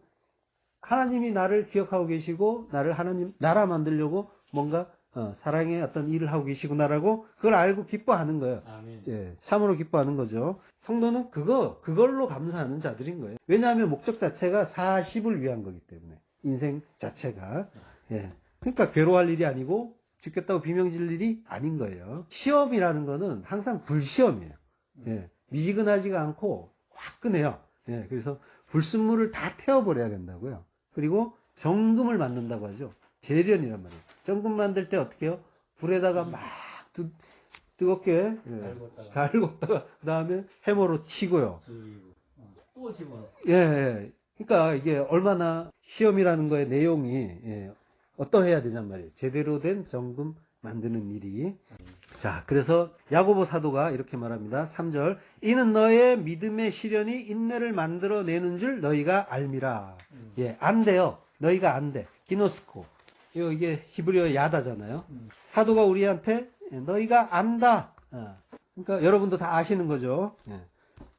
하나님이 나를 기억하고 계시고 나를 하나님 나라 만들려고 뭔가 사랑의 어떤 일을 하고 계시구나라고 그걸 알고 기뻐하는 거예요. 아멘. 예, 참으로 기뻐하는 거죠. 성도는 그걸로 감사하는 자들인 거예요. 왜냐하면 목적 자체가 40을 위한 거기 때문에, 인생 자체가. 예. 그러니까 괴로워할 일이 아니고 죽겠다고 비명질 일이 아닌 거예요. 시험이라는 거는 항상 불시험이에요. 예. 미지근하지가 않고 화끈해요. 예. 그래서 불순물을 다 태워버려야 된다고요. 그리고 정금을 만든다고 하죠. 재련이란 말이에요. 정금 만들 때 어떻게 해요? 불에다가 막 뜨겁게 달궜다가 그 다음에 해머로 치고요. 또 집어. 예. 그러니까 이게 얼마나 시험이라는 거의 내용이 어떠해야 되냔 말이에요. 제대로 된 정금 만드는 일이. 자, 그래서 야고보 사도가 이렇게 말합니다. 3절. 이는 너의 믿음의 시련이 인내를 만들어내는 줄 너희가 알미라. 예, 안 돼요. 너희가 안 돼. 기노스코. 이게 히브리어 야다잖아요. 사도가 우리한테 너희가 안다. 그러니까 여러분도 다 아시는 거죠. 예.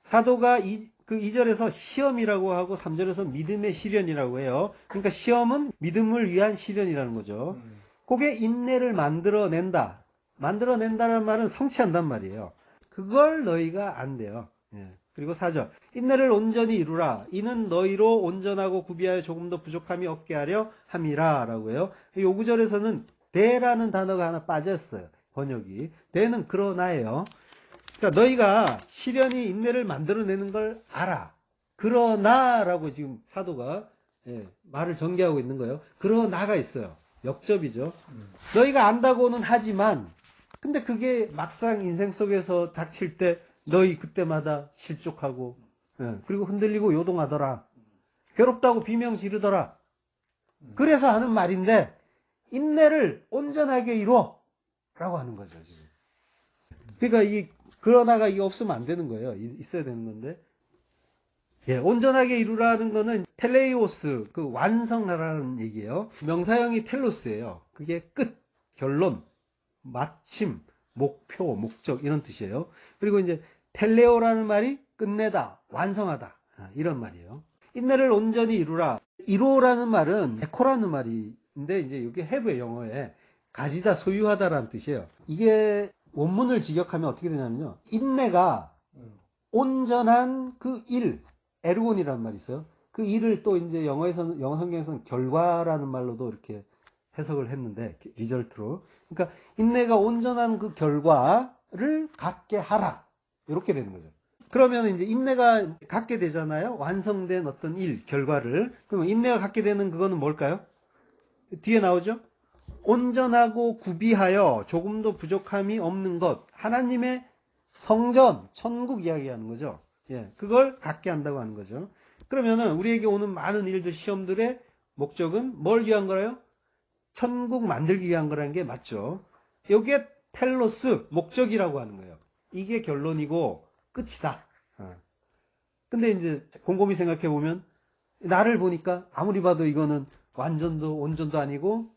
사도가 그 2절에서 시험이라고 하고 3절에서 믿음의 시련이라고 해요. 그러니까 시험은 믿음을 위한 시련이라는 거죠. 그게 인내를 만들어낸다. 만들어낸다는 말은 성취한단 말이에요. 그걸 너희가 안 돼요. 예. 그리고 4절. 인내를 온전히 이루라. 이는 너희로 온전하고 구비하여 조금 더 부족함이 없게 하려 함이라. 라고 해요. 요 구절에서는 대라는 단어가 하나 빠졌어요. 번역이. 대는 그러나예요. 그러니까 너희가 시련이 인내를 만들어내는 걸 알아. 그러나라고 지금 사도가 말을 전개하고 있는 거예요. 그러나가 있어요. 역접이죠. 너희가 안다고는 하지만, 근데 그게 막상 인생 속에서 닥칠 때 너희 그때마다 실족하고, 그리고 흔들리고 요동하더라. 괴롭다고 비명 지르더라. 그래서 하는 말인데, 인내를 온전하게 이루어. 라고 하는 거죠, 지금. 그러니까 그러나가 이게 없으면 안 되는 거예요. 있어야 되는 건데. 예, 온전하게 이루라는 거는 텔레이오스, 그 완성하라는 얘기예요. 명사형이 텔로스예요. 그게 끝, 결론, 마침, 목표, 목적 이런 뜻이에요. 그리고 이제 텔레오라는 말이 끝내다, 완성하다 이런 말이에요. 인내를 온전히 이루라. 이루라는 말은 에코라는 말인데 이제 이게 해부의 영어에 가지다, 소유하다라는 뜻이에요. 이게 원문을 직역하면 어떻게 되냐면요. 인내가 온전한 그 일, 에르곤이라는 말이 있어요. 그 일을 또 이제 영어 성경에서는 결과라는 말로도 이렇게 해석을 했는데, 리절트로. 그러니까 인내가 온전한 그 결과를 갖게 하라. 이렇게 되는 거죠. 그러면 이제 인내가 갖게 되잖아요. 완성된 어떤 일, 결과를. 그러면 인내가 갖게 되는 그거는 뭘까요? 뒤에 나오죠? 온전하고 구비하여 조금도 부족함이 없는 것. 하나님의 성전, 천국 이야기하는 거죠. 예, 그걸 갖게 한다고 하는 거죠. 그러면은 우리에게 오는 많은 일들, 시험들의 목적은 뭘 위한 거라요? 천국 만들기 위한 거라는 게 맞죠. 여기에 텔로스, 목적이라고 하는 거예요. 이게 결론이고 끝이다. 근데 이제 곰곰이 생각해 보면 나를 보니까 아무리 봐도 이거는 완전도 온전도 아니고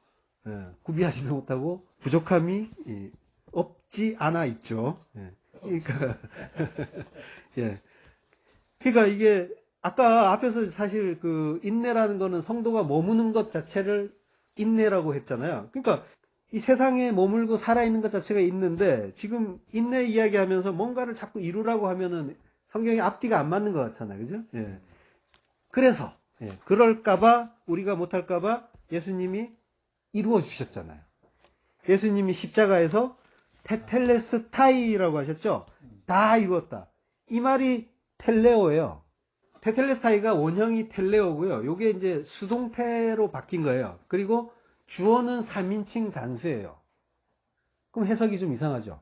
구비하지도 못하고 부족함이 없지 않아 있죠. 그러니까 예. 그러니까 이게 아까 앞에서 사실 그 인내라는 거는 성도가 머무는 것 자체를 인내라고 했잖아요. 그러니까 이 세상에 머물고 살아있는 것 자체가 있는데 지금 인내 이야기하면서 뭔가를 자꾸 이루라고 하면은 성경의 앞뒤가 안 맞는 것 같잖아요. 그죠? 예. 그래서 그럴까봐 우리가 못할까봐 예수님이 이루어 주셨잖아요. 예수님이 십자가에서 테텔레스타이라고 하셨죠? 다 이루었다. 이 말이 텔레오예요. 테텔레스타이가 원형이 텔레오고요. 요게 이제 수동태로 바뀐 거예요. 그리고 주어는 3인칭 단수예요. 그럼 해석이 좀 이상하죠?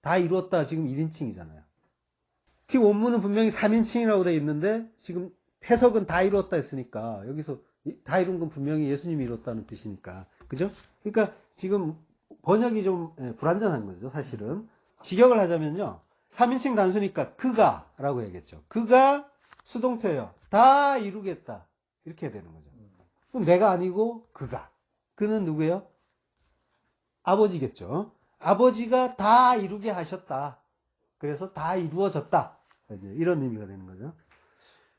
다 이루었다 지금 1인칭이잖아요. 지금 원문은 분명히 3인칭이라고 되어 있는데 지금 해석은 다 이루었다 했으니까 여기서 다 이룬 건 분명히 예수님이 이뤘다는 뜻이니까. 그죠? 그러니까 지금 번역이 좀 불완전한 거죠, 사실은. 직역을 하자면요. 3인칭 단수니까 그가 라고 얘기했죠. 그가 수동태예요. 다 이루겠다. 이렇게 해야 되는 거죠. 그럼 내가 아니고 그가. 그는 누구예요? 아버지겠죠. 아버지가 다 이루게 하셨다. 그래서 다 이루어졌다. 이런 의미가 되는 거죠.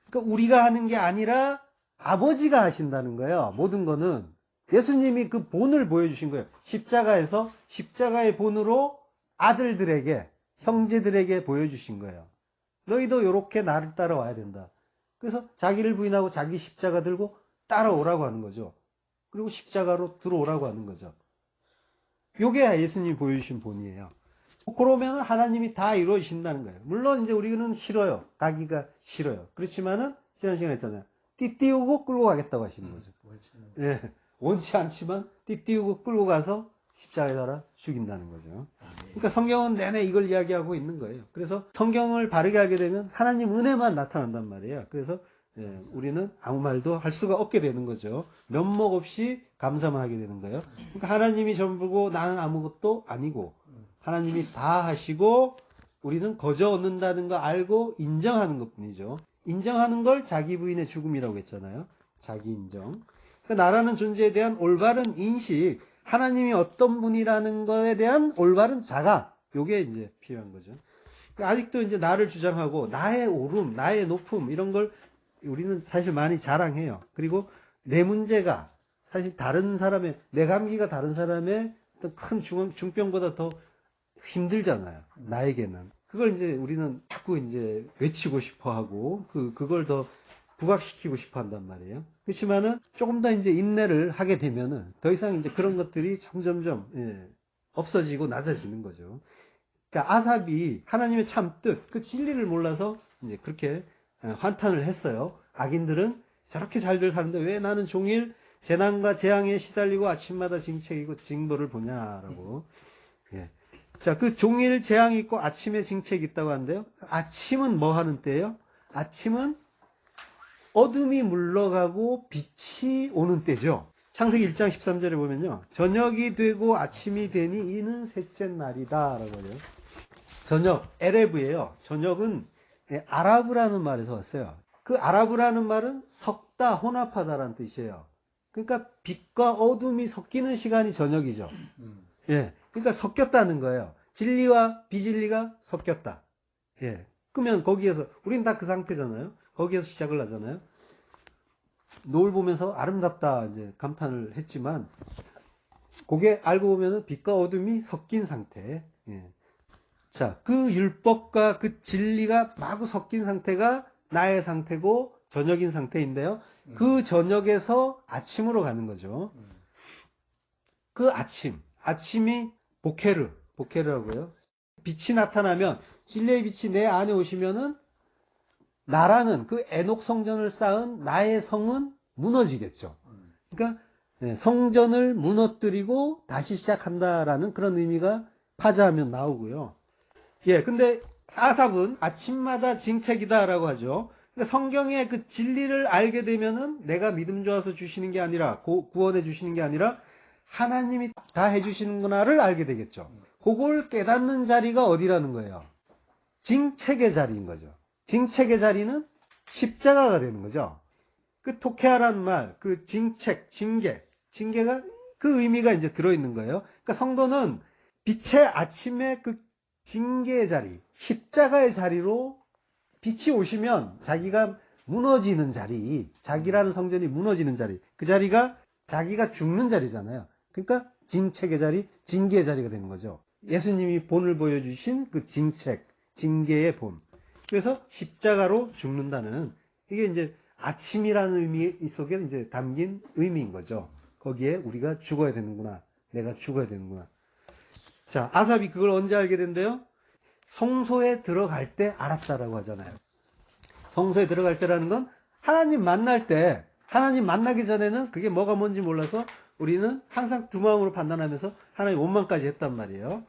그러니까 우리가 하는 게 아니라 아버지가 하신다는 거예요. 모든 거는. 예수님이 그 본을 보여주신 거예요. 십자가에서 십자가의 본으로 아들들에게, 형제들에게 보여주신 거예요. 너희도 이렇게 나를 따라와야 된다. 그래서 자기를 부인하고 자기 십자가 들고 따라오라고 하는 거죠. 그리고 십자가로 들어오라고 하는 거죠. 요게 예수님이 보여주신 본이에요. 그러면 하나님이 다 이루어지신다는 거예요. 물론 이제 우리는 싫어요. 가기가 싫어요. 그렇지만은 지난 시간에 했잖아요. 띠띠우고 끌고 가겠다고 하시는 거죠. 예, 원치 않지만 띠띠우고 끌고 가서 십자가에 달아 죽인다는 거죠. 그러니까 성경은 내내 이걸 이야기하고 있는 거예요. 그래서 성경을 바르게 알게 되면 하나님 은혜만 나타난단 말이에요. 그래서 우리는 아무 말도 할 수가 없게 되는 거죠. 면목 없이 감사만 하게 되는 거예요. 그러니까 하나님이 전부고 나는 아무것도 아니고 하나님이 다 하시고 우리는 거저 얻는다는 거 알고 인정하는 것뿐이죠. 인정하는 걸 자기 부인의 죽음이라고 했잖아요. 자기 인정. 그러니까 나라는 존재에 대한 올바른 인식, 하나님이 어떤 분이라는 거에 대한 올바른 자각, 요게 이제 필요한 거죠. 그러니까 아직도 이제 나를 주장하고 나의 오름, 나의 높음 이런 걸 우리는 사실 많이 자랑해요. 그리고 내 문제가 사실 다른 사람의, 내 감기가 다른 사람의 어떤 큰 중병보다 더 힘들잖아요. 나에게는. 그걸 이제 우리는 자꾸 이제 외치고 싶어 하고, 그걸 더 부각시키고 싶어 한단 말이에요. 그렇지만은 조금 더 이제 인내를 하게 되면은 더 이상 이제 그런 것들이 점점점, 없어지고 낮아지는 거죠. 그러니까 아삽이 하나님의 참 뜻, 그 진리를 몰라서 이제 그렇게 환탄을 했어요. 악인들은 저렇게 잘들 사는데 왜 나는 종일 재난과 재앙에 시달리고 아침마다 징책이고 징벌을 보냐라고. 예. 자, 그 종일 재앙이 있고 아침에 징책이 있다고 하는데요. 아침은 뭐 하는 때예요? 아침은 어둠이 물러가고 빛이 오는 때죠. 창세기 1장 13절에 보면요. 저녁이 되고 아침이 되니 이는 셋째 날이다 라고 해요. 저녁, 에레브예요. 저녁은 아라브라는 말에서 왔어요. 그 아라브라는 말은 섞다, 혼합하다라는 뜻이에요. 그러니까 빛과 어둠이 섞이는 시간이 저녁이죠. 예. 그러니까 섞였다는 거예요. 진리와 비진리가 섞였다. 예. 그러면 거기에서, 우린 다 그 상태잖아요. 거기에서 시작을 하잖아요. 노을 보면서 아름답다, 이제 감탄을 했지만, 그게 알고 보면은 빛과 어둠이 섞인 상태. 예. 자, 그 율법과 그 진리가 마구 섞인 상태가 나의 상태고 저녁인 상태인데요. 그 저녁에서 아침으로 가는 거죠. 그 아침이 보케르라고요. 빛이 나타나면 진리의 빛이 내 안에 오시면은 나라는 그 에녹 성전을 쌓은 나의 성은 무너지겠죠. 그러니까 성전을 무너뜨리고 다시 시작한다라는 그런 의미가 파자하면 나오고요. 예, 근데 아삽은 아침마다 징책이다라고 하죠. 그러니까 성경의 그 진리를 알게 되면은 내가 믿음 좋아서 주시는 게 아니라 구원해 주시는 게 아니라 하나님이 다 해주시는구나를 알게 되겠죠. 그걸 깨닫는 자리가 어디라는 거예요? 징책의 자리인 거죠. 징책의 자리는 십자가가 되는 거죠. 그 토케아라는 말, 그 징책, 징계가 그 의미가 이제 들어있는 거예요. 그러니까 성도는 빛의 아침에 그 징계의 자리, 십자가의 자리로 빛이 오시면 자기가 무너지는 자리, 자기라는 성전이 무너지는 자리, 그 자리가 자기가 죽는 자리잖아요. 그러니까 징책의 자리, 징계의 자리가 되는 거죠. 예수님이 본을 보여주신 그 징책, 징계의 본. 그래서 십자가로 죽는다는, 이게 이제 아침이라는 의미 속에 이제 담긴 의미인 거죠. 거기에 우리가 죽어야 되는구나. 내가 죽어야 되는구나. 자, 아삽이 그걸 언제 알게 된대요? 성소에 들어갈 때 알았다라고 하잖아요. 성소에 들어갈 때라는 건 하나님 만날 때, 하나님 만나기 전에는 그게 뭐가 뭔지 몰라서 우리는 항상 두 마음으로 판단하면서 하나님 원망까지 했단 말이에요.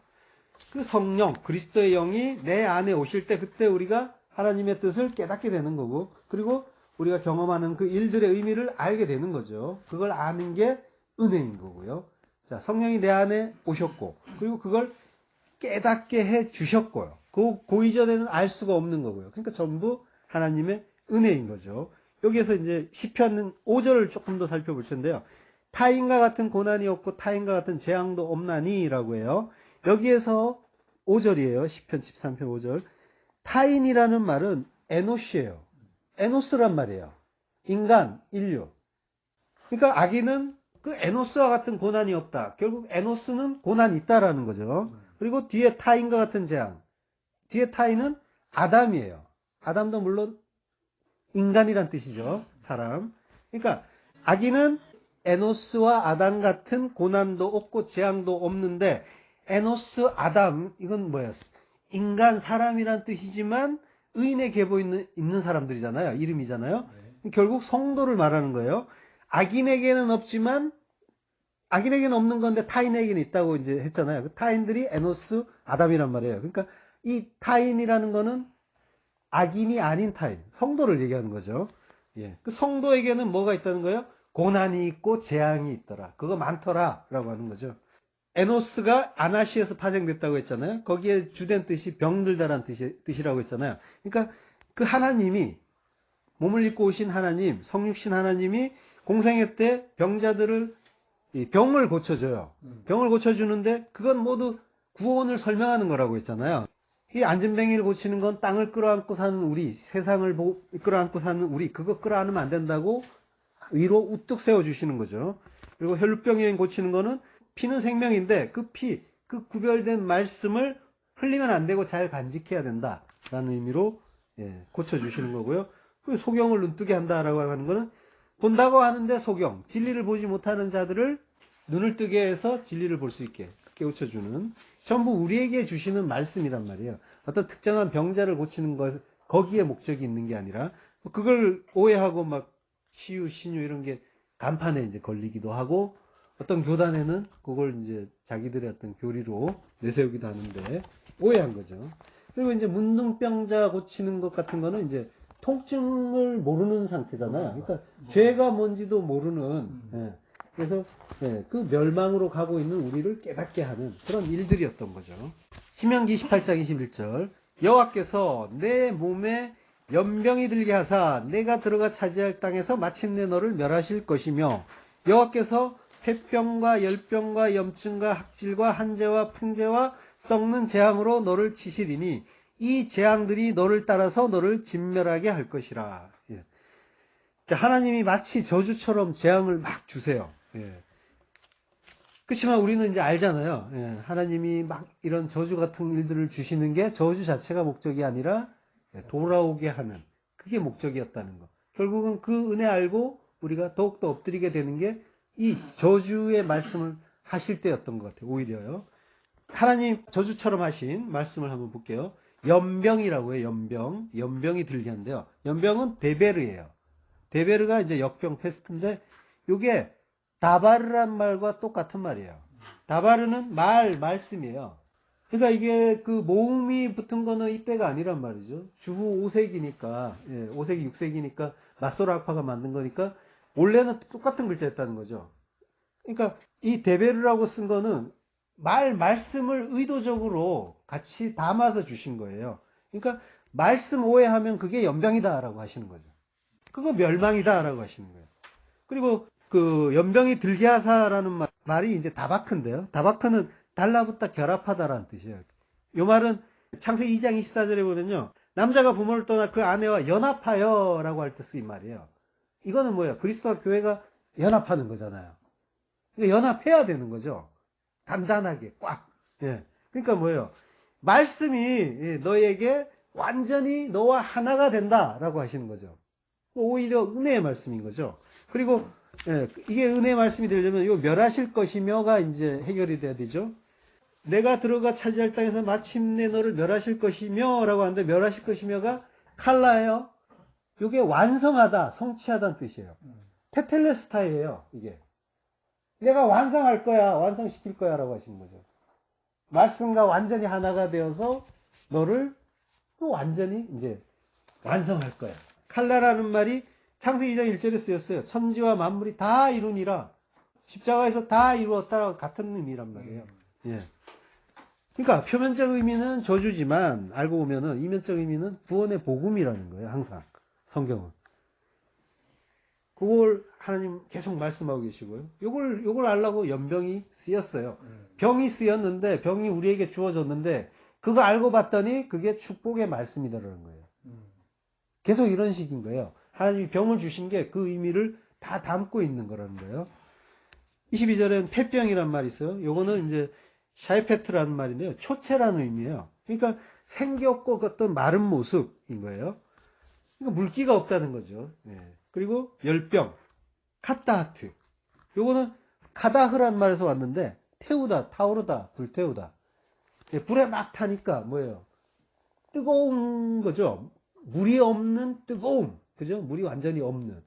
그 성령, 그리스도의 영이 내 안에 오실 때 그때 우리가 하나님의 뜻을 깨닫게 되는 거고, 그리고 우리가 경험하는 그 일들의 의미를 알게 되는 거죠. 그걸 아는 게 은혜인 거고요. 자, 성령이 내 안에 오셨고, 그리고 그걸 깨닫게 해 주셨고요. 그 이전에는 알 수가 없는 거고요. 그러니까 전부 하나님의 은혜인 거죠. 여기에서 이제 시편 5절을 조금 더 살펴볼 텐데요. 타인과 같은 고난이 없고 타인과 같은 재앙도 없나니라고 해요. 여기에서 5절이에요. 시편 13편 5절. 타인이라는 말은 에노시예요. 에노스란 말이에요. 인간, 인류. 그러니까 아기는 그 에노스와 같은 고난이 없다. 결국 에노스는 고난이 있다라는 거죠. 그리고 뒤에 타인과 같은 재앙. 뒤에 타인은 아담이에요. 아담도 물론 인간이란 뜻이죠. 사람. 그러니까 아기는 에노스와 아담 같은 고난도 없고 재앙도 없는데 에노스, 아담 이건 뭐예요? 인간, 사람이란 뜻이지만 의인의 계보 있는 사람들이잖아요. 이름이잖아요. 결국 성도를 말하는 거예요. 악인에게는 없지만 악인에게는 없는 건데 타인에게는 있다고 이제 했잖아요. 그 타인들이 에노스, 아담이란 말이에요. 그러니까 이 타인이라는 거는 악인이 아닌 타인, 성도를 얘기하는 거죠. 예. 그 성도에게는 뭐가 있다는 거예요? 고난이 있고 재앙이 있더라. 그거 많더라라고 하는 거죠. 에노스가 아나시에서 파생됐다고 했잖아요. 거기에 주된 뜻이 병들다라는 뜻이라고 했잖아요. 그러니까 그 하나님이 몸을 입고 오신 하나님, 성육신 하나님이 공생애 때 병자들을 병을 고쳐줘요. 병을 고쳐주는데 그건 모두 구원을 설명하는 거라고 했잖아요. 이 안진뱅이를 고치는 건 땅을 끌어안고 사는 우리, 세상을 끌어안고 사는 우리, 그거 끌어안으면 안 된다고 위로 우뚝 세워주시는 거죠. 그리고 혈루병 고치는 거는 피는 생명인데 그 구별된 말씀을 흘리면 안 되고 잘 간직해야 된다라는 의미로 고쳐주시는 거고요. 그 소경을 눈뜨게 한다라고 하는 거는 본다고 하는데 소경, 진리를 보지 못하는 자들을 눈을 뜨게 해서 진리를 볼 수 있게 깨우쳐주는 전부 우리에게 주시는 말씀이란 말이에요. 어떤 특정한 병자를 고치는 것 거기에 목적이 있는 게 아니라 그걸 오해하고 막 치유, 신유 이런 게 간판에 이제 걸리기도 하고 어떤 교단에는 그걸 이제 자기들의 어떤 교리로 내세우기도 하는데 오해한 거죠. 그리고 이제 문둥병자 고치는 것 같은 거는 이제 통증을 모르는 상태잖아요. 그러니까 죄가 뭔지도 모르는 그래서 그 멸망으로 가고 있는 우리를 깨닫게 하는 그런 일들이었던 거죠. 신명기 28장 21절 여호와께서 내 몸에 연병이 들게 하사 내가 들어가 차지할 땅에서 마침내 너를 멸하실 것이며 여호와께서 폐병과 열병과 염증과 학질과 한재와 풍재와 썩는 재앙으로 너를 치시리니 이 재앙들이 너를 따라서 너를 진멸하게 할 것이라. 예. 하나님이 마치 저주처럼 재앙을 막 주세요. 예. 그렇지만 우리는 이제 알잖아요. 예. 하나님이 막 이런 저주 같은 일들을 주시는 게 저주 자체가 목적이 아니라 돌아오게 하는 그게 목적이었다는 거. 결국은 그 은혜 알고 우리가 더욱더 엎드리게 되는 게 이 저주의 말씀을 하실 때였던 것 같아요. 오히려요. 하나님 저주처럼 하신 말씀을 한번 볼게요. 연병이라고 해요. 연병. 연병이 들게 하는데요. 연병은 데베르예요. 데베르가 이제 역병 패스트인데 이게 다바르란 말과 똑같은 말이에요. 다바르는 말씀이에요. 그러니까 이게 그 모음이 붙은 거는 이때가 아니란 말이죠. 주후 5세기니까, 5세기, 6세기니까 마소르 알파가 만든 거니까 원래는 똑같은 글자였다는 거죠. 그러니까 이 데베르라고 쓴 거는 말씀을 의도적으로 같이 담아서 주신 거예요. 그러니까 말씀 오해하면 그게 연병이다라고 하시는 거죠. 그거 멸망이다라고 하시는 거예요. 그리고 그 연병이 들게 하사라는 말이 이제 다바크인데요. 다바크는 달라붙다 결합하다라는 뜻이에요. 이 말은 창세기 2장 24절에 보면요. 남자가 부모를 떠나 그 아내와 연합하여라고 할 때 쓰인 말이에요. 이거는 뭐예요? 그리스도와 교회가 연합하는 거잖아요. 연합해야 되는 거죠. 단단하게 꽉. 예. 그러니까 뭐예요? 말씀이 너에게 완전히 너와 하나가 된다라고 하시는 거죠. 오히려 은혜의 말씀인 거죠. 그리고 이게 은혜의 말씀이 되려면 이 멸하실 것이며가 이제 해결이 돼야 되죠. 내가 들어가 차지할 땅에서 마침내 너를 멸하실 것이며라고 하는데 멸하실 것이며가 칼라예요. 이게 완성하다, 성취하다는 뜻이에요. 테텔레스타이예요. 이게. 내가 완성할 거야, 완성시킬 거야 라고 하시는 거죠. 말씀과 완전히 하나가 되어서 너를 또 완전히 이제 완성할 거야. 칼라라는 말이 창세기 2장 1절에 쓰였어요. 천지와 만물이 다 이루니라. 십자가에서 다 이루었다 같은 의미란 말이에요. 예. 그러니까 표면적 의미는 저주지만 알고 보면은 이면적 의미는 구원의 복음이라는 거예요. 항상 성경은. 그걸 하나님 계속 말씀하고 계시고요. 요걸 알라고 연병이 쓰였어요. 병이 쓰였는데 병이 우리에게 주어졌는데 그거 알고 봤더니 그게 축복의 말씀이다라는 거예요. 계속 이런 식인 거예요. 하나님이 병을 주신 게 그 의미를 다 담고 있는 거라는 거예요. 22절에는 폐병이란 말이 있어요. 요거는 이제 샤이페트라는 말인데요. 초체라는 의미예요. 그러니까 생기없고 어떤 마른 모습인 거예요. 그러니까 물기가 없다는 거죠. 예. 그리고 열병, 카타하트. 요거는 카다흐란 말에서 왔는데 태우다, 타오르다, 불태우다. 예, 불에 막 타니까 뭐예요? 뜨거운 거죠. 물이 없는 뜨거움. 그죠? 물이 완전히 없는.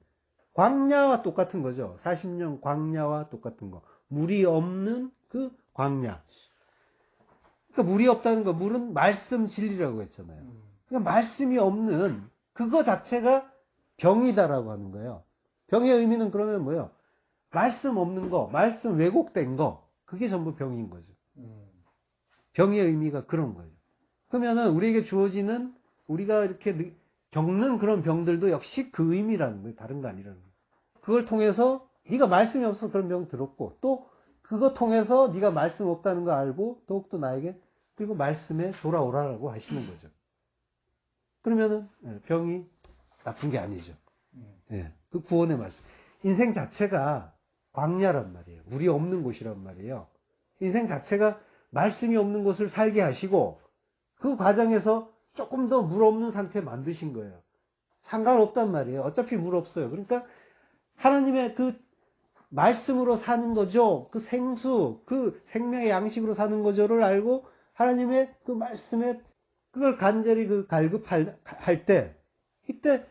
광야와 똑같은 거죠. 40년 광야와 똑같은 거. 물이 없는 그 광야. 그러니까 물이 없다는 거, 물은 말씀 진리라고 했잖아요. 그러니까 말씀이 없는 그거 자체가 병이다라고 하는 거예요. 병의 의미는 그러면 뭐예요? 말씀 없는 거, 말씀 왜곡된 거, 그게 전부 병인 거죠. 병의 의미가 그런 거예요. 그러면은 우리에게 주어지는 우리가 이렇게 겪는 그런 병들도 역시 그 의미라는 거예요. 다른 거 아니라는 거예요. 그걸 통해서 네가 말씀이 없어서 그런 병 들었고 또 그거 통해서 네가 말씀 없다는 거 알고 더욱더 나에게 그리고 말씀에 돌아오라고 하시는 거죠. 그러면은 병이 나쁜 게 아니죠. 예, 그 구원의 말씀. 인생 자체가 광야란 말이에요. 물이 없는 곳이란 말이에요. 인생 자체가 말씀이 없는 곳을 살게 하시고 그 과정에서 조금 더 물 없는 상태 만드신 거예요. 상관없단 말이에요. 어차피 물 없어요. 그러니까 하나님의 그 말씀으로 사는 거죠. 그 생수, 그 생명의 양식으로 사는 거죠를 알고 하나님의 그 말씀에 그걸 간절히 그 갈급할 때 이때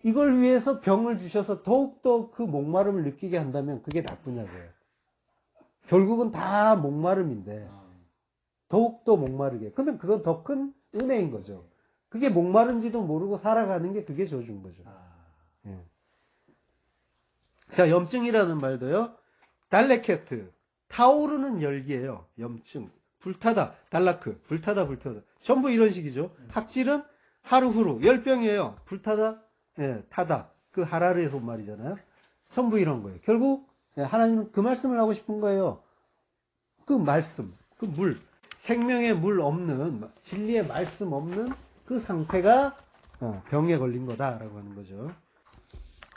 이걸 위해서 병을 주셔서 더욱더 그 목마름을 느끼게 한다면 그게 나쁘냐고요. 결국은 다 목마름인데 더욱더 목마르게. 그러면 그건 더 큰 은혜인 거죠. 그게 목마른지도 모르고 살아가는 게 그게 저주인 거죠. 예. 자, 염증이라는 말도요. 달레케트, 타오르는 열기예요. 염증, 불타다, 달라크, 불타다, 불타다. 전부 이런 식이죠. 학질은 하루후루, 열병이에요. 불타다, 예, 타다. 그 하라르에서 온 말이잖아요. 전부 이런 거예요. 결국 하나님은 그 말씀을 하고 싶은 거예요. 그 말씀, 그 물, 생명의 물 없는, 진리의 말씀 없는 그 상태가 병에 걸린 거다라고 하는 거죠.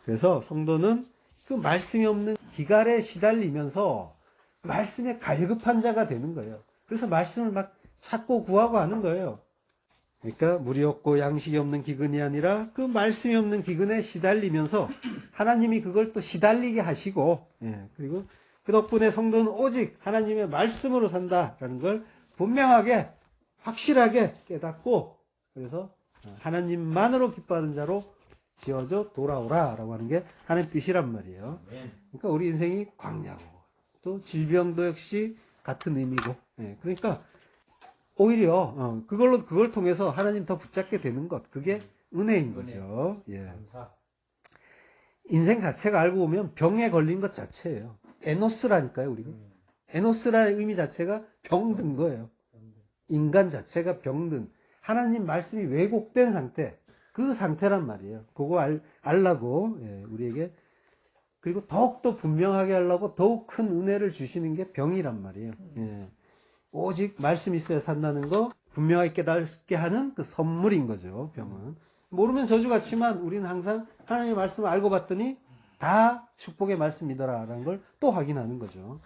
그래서 성도는 그 말씀이 없는 기갈에 시달리면서 말씀에 갈급한 자가 되는 거예요. 그래서 말씀을 막 찾고 구하고 하는 거예요. 그러니까 물이 없고 양식이 없는 기근이 아니라 그 말씀이 없는 기근에 시달리면서 하나님이 그걸 또 시달리게 하시고, 그리고 그 덕분에 성도는 오직 하나님의 말씀으로 산다라는 걸 분명하게 확실하게 깨닫고 그래서 하나님만으로 기뻐하는 자로 지어져 돌아오라라고 하는 게 하나님 뜻이란 말이에요. 그러니까 우리 인생이 광야고 또 질병도 역시 같은 의미고, 그러니까 오히려 그걸 통해서 하나님 더 붙잡게 되는 것, 그게 은혜인 거죠. 예. 인생 자체가 알고 보면 병에 걸린 것 자체예요. 에노스라니까요, 우리가. 에노스라의 의미 자체가 병든 거예요. 인간 자체가 병든, 하나님 말씀이 왜곡된 상태, 그 상태란 말이에요. 그거 알라고, 우리에게. 그리고 더욱더 분명하게 하려고 더욱 큰 은혜를 주시는 게 병이란 말이에요. 오직 말씀이 있어야 산다는 거 분명하게 깨닫게 하는 그 선물인 거죠, 병은. 모르면 저주 같지만 우리는 항상 하나님의 말씀을 알고 봤더니 다 축복의 말씀이더라라는 걸 또 확인하는 거죠.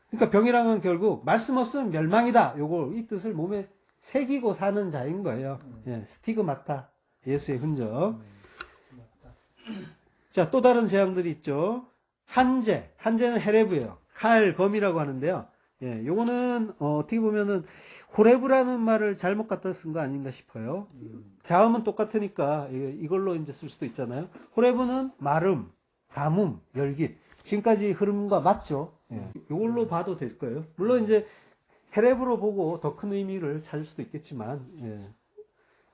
그러니까 병이랑은 결국 말씀 없으면 멸망이다. 이 뜻을 몸에 새기고 사는 자인 거예요. 스티그마타, 예수의 흔적. 자, 또 다른 재앙들이 있죠. 한재는 헤레브예요. 칼, 검이라고 하는데요. 요거는 어떻게 보면은 호레브라는 말을 잘못 갖다 쓴 거 아닌가 싶어요. 자음은 똑같으니까 이걸로 이제 쓸 수도 있잖아요. 호레브는 마름, 가뭄, 열기. 지금까지 흐름과 맞죠? 이걸로 봐도 될 거예요. 물론 이제 헤레브로 보고 더 큰 의미를 찾을 수도 있겠지만,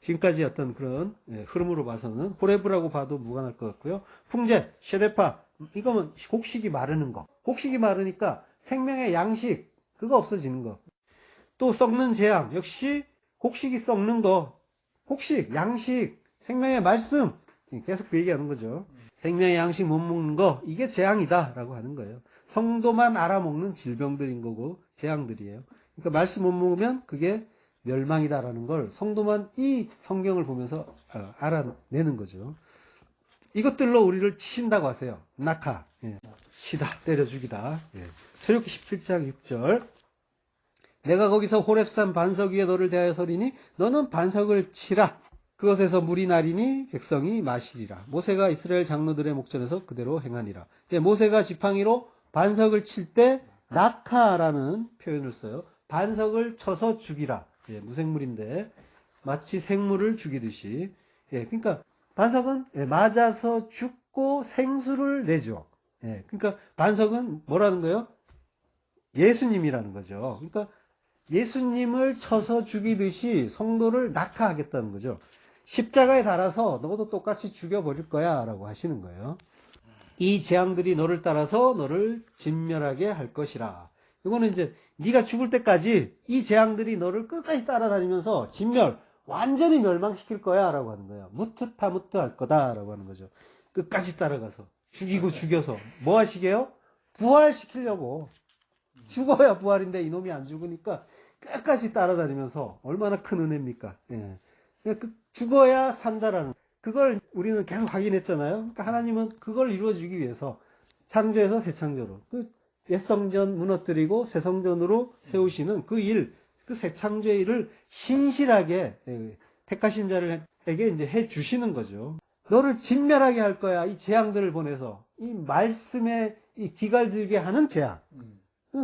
지금까지 어떤 그런 흐름으로 봐서는 호레브라고 봐도 무관할 것 같고요. 풍제, 셰데파, 이거면 곡식이 마르는 거. 곡식이 마르니까 생명의 양식, 그거 없어지는 거. 또 썩는 재앙, 역시 곡식이 썩는 거. 곡식, 양식, 생명의 말씀. 계속 그 얘기하는 거죠. 생명의 양식 못 먹는 거, 이게 재앙이다 라고 하는 거예요. 성도만 알아먹는 질병들인 거고 재앙들이에요. 그러니까 말씀 못 먹으면 그게 멸망이다라는 걸 성도만 이 성경을 보면서 알아내는 거죠. 이것들로 우리를 치신다고 하세요. 낙하, 치다, 때려 죽이다. 출애굽기 17장 6절. 내가 거기서 호렙산 반석 위에 너를 대하여 서리니 너는 반석을 치라. 그것에서 물이 나리니 백성이 마시리라. 모세가 이스라엘 장로들의 목전에서 그대로 행하니라. 모세가 지팡이로 반석을 칠 때 낙하라는 표현을 써요. 반석을 쳐서 죽이라. 무생물인데 마치 생물을 죽이듯이. 그러니까 반석은 맞아서 죽고 생수를 내죠. 그러니까 반석은 뭐라는 거예요? 예수님이라는 거죠. 그러니까 예수님을 쳐서 죽이듯이 성도를 낙하하겠다는 거죠. 십자가에 달아서 너도 똑같이 죽여버릴 거야 라고 하시는 거예요. 이 재앙들이 너를 따라서 너를 진멸하게 할 것이라. 이거는 이제 네가 죽을 때까지 이 재앙들이 너를 끝까지 따라다니면서 진멸, 완전히 멸망시킬 거야 라고 하는 거예요. 무트타무트 할 거다 라고 하는 거죠. 끝까지 따라가서 죽이고 죽여서 뭐 하시게요? 부활시키려고. 죽어야 부활인데 이놈이 안 죽으니까 끝까지 따라다니면서 얼마나 큰 은혜입니까? 죽어야 산다라는 그걸 우리는 계속 확인했잖아요. 그러니까 하나님은 그걸 이루어주기 위해서 창조에서 새 창조로 옛 성전 무너뜨리고 새 성전으로 세우시는 그 일, 그 새 창조의 일을 신실하게 택하신 자들에게 이제 해 주시는 거죠. 너를 진멸하게 할 거야. 이 재앙들을 보내서 이 말씀에 이 기갈들게 하는 재앙.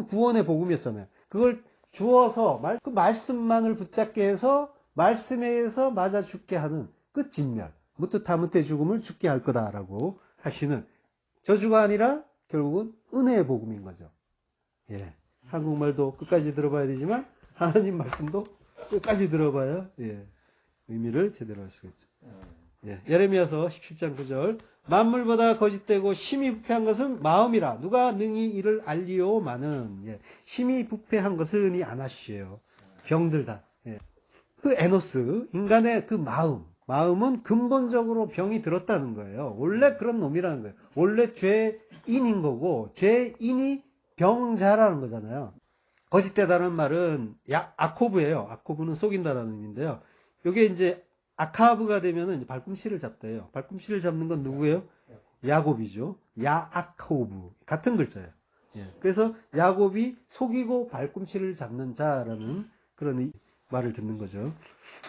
구원의 복음이었잖아요. 그걸 주어서 그 말씀만을 붙잡게 해서 말씀에 의해서 맞아 죽게 하는 그 진멸, 무트타무트의 죽음을 죽게 할 거다라고 하시는 저주가 아니라 결국은 은혜의 복음인 거죠. 한국말도 끝까지 들어봐야 되지만 하나님 말씀도 끝까지 들어봐야 의미를 제대로 할 수가 있죠. 예레미야서 17장 9절. 만물보다 거짓되고 심히 부패한 것은 마음이라 누가 능히 이를 알리오마는. 심히 부패한 것은 이 아나시예요. 병들다. 그 에노스, 인간의 그 마음은 근본적으로 병이 들었다는 거예요. 원래 그런 놈이라는 거예요. 원래 죄인인 거고 죄인이 병자라는 거잖아요. 거짓되다는 말은 아코브예요. 아코브는 속인다라는 의미인데요. 이게 이제 아카브가 되면은 이제 발꿈치를 잡대요. 발꿈치를 잡는 건 누구예요? 야곱이죠. 야아코브. 같은 글자예요. 그래서 야곱이 속이고 발꿈치를 잡는 자라는 그런 말을 듣는 거죠.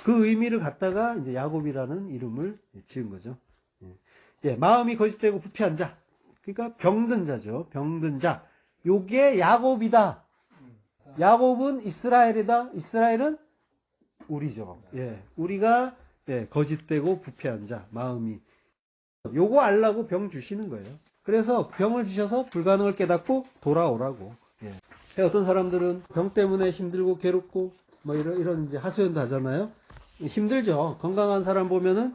그 의미를 갖다가 이제 야곱이라는 이름을 지은 거죠. 마음이 거짓되고 부패한 자. 그러니까 병든 자죠. 병든 자. 요게 야곱이다. 야곱은 이스라엘이다. 이스라엘은 우리죠. 우리가 거짓되고 부패한 자, 마음이. 요거 알라고 병 주시는 거예요. 그래서 병을 주셔서 불가능을 깨닫고 돌아오라고. 어떤 사람들은 병 때문에 힘들고 괴롭고 뭐 이런 이제 하소연도 하잖아요. 힘들죠. 건강한 사람 보면은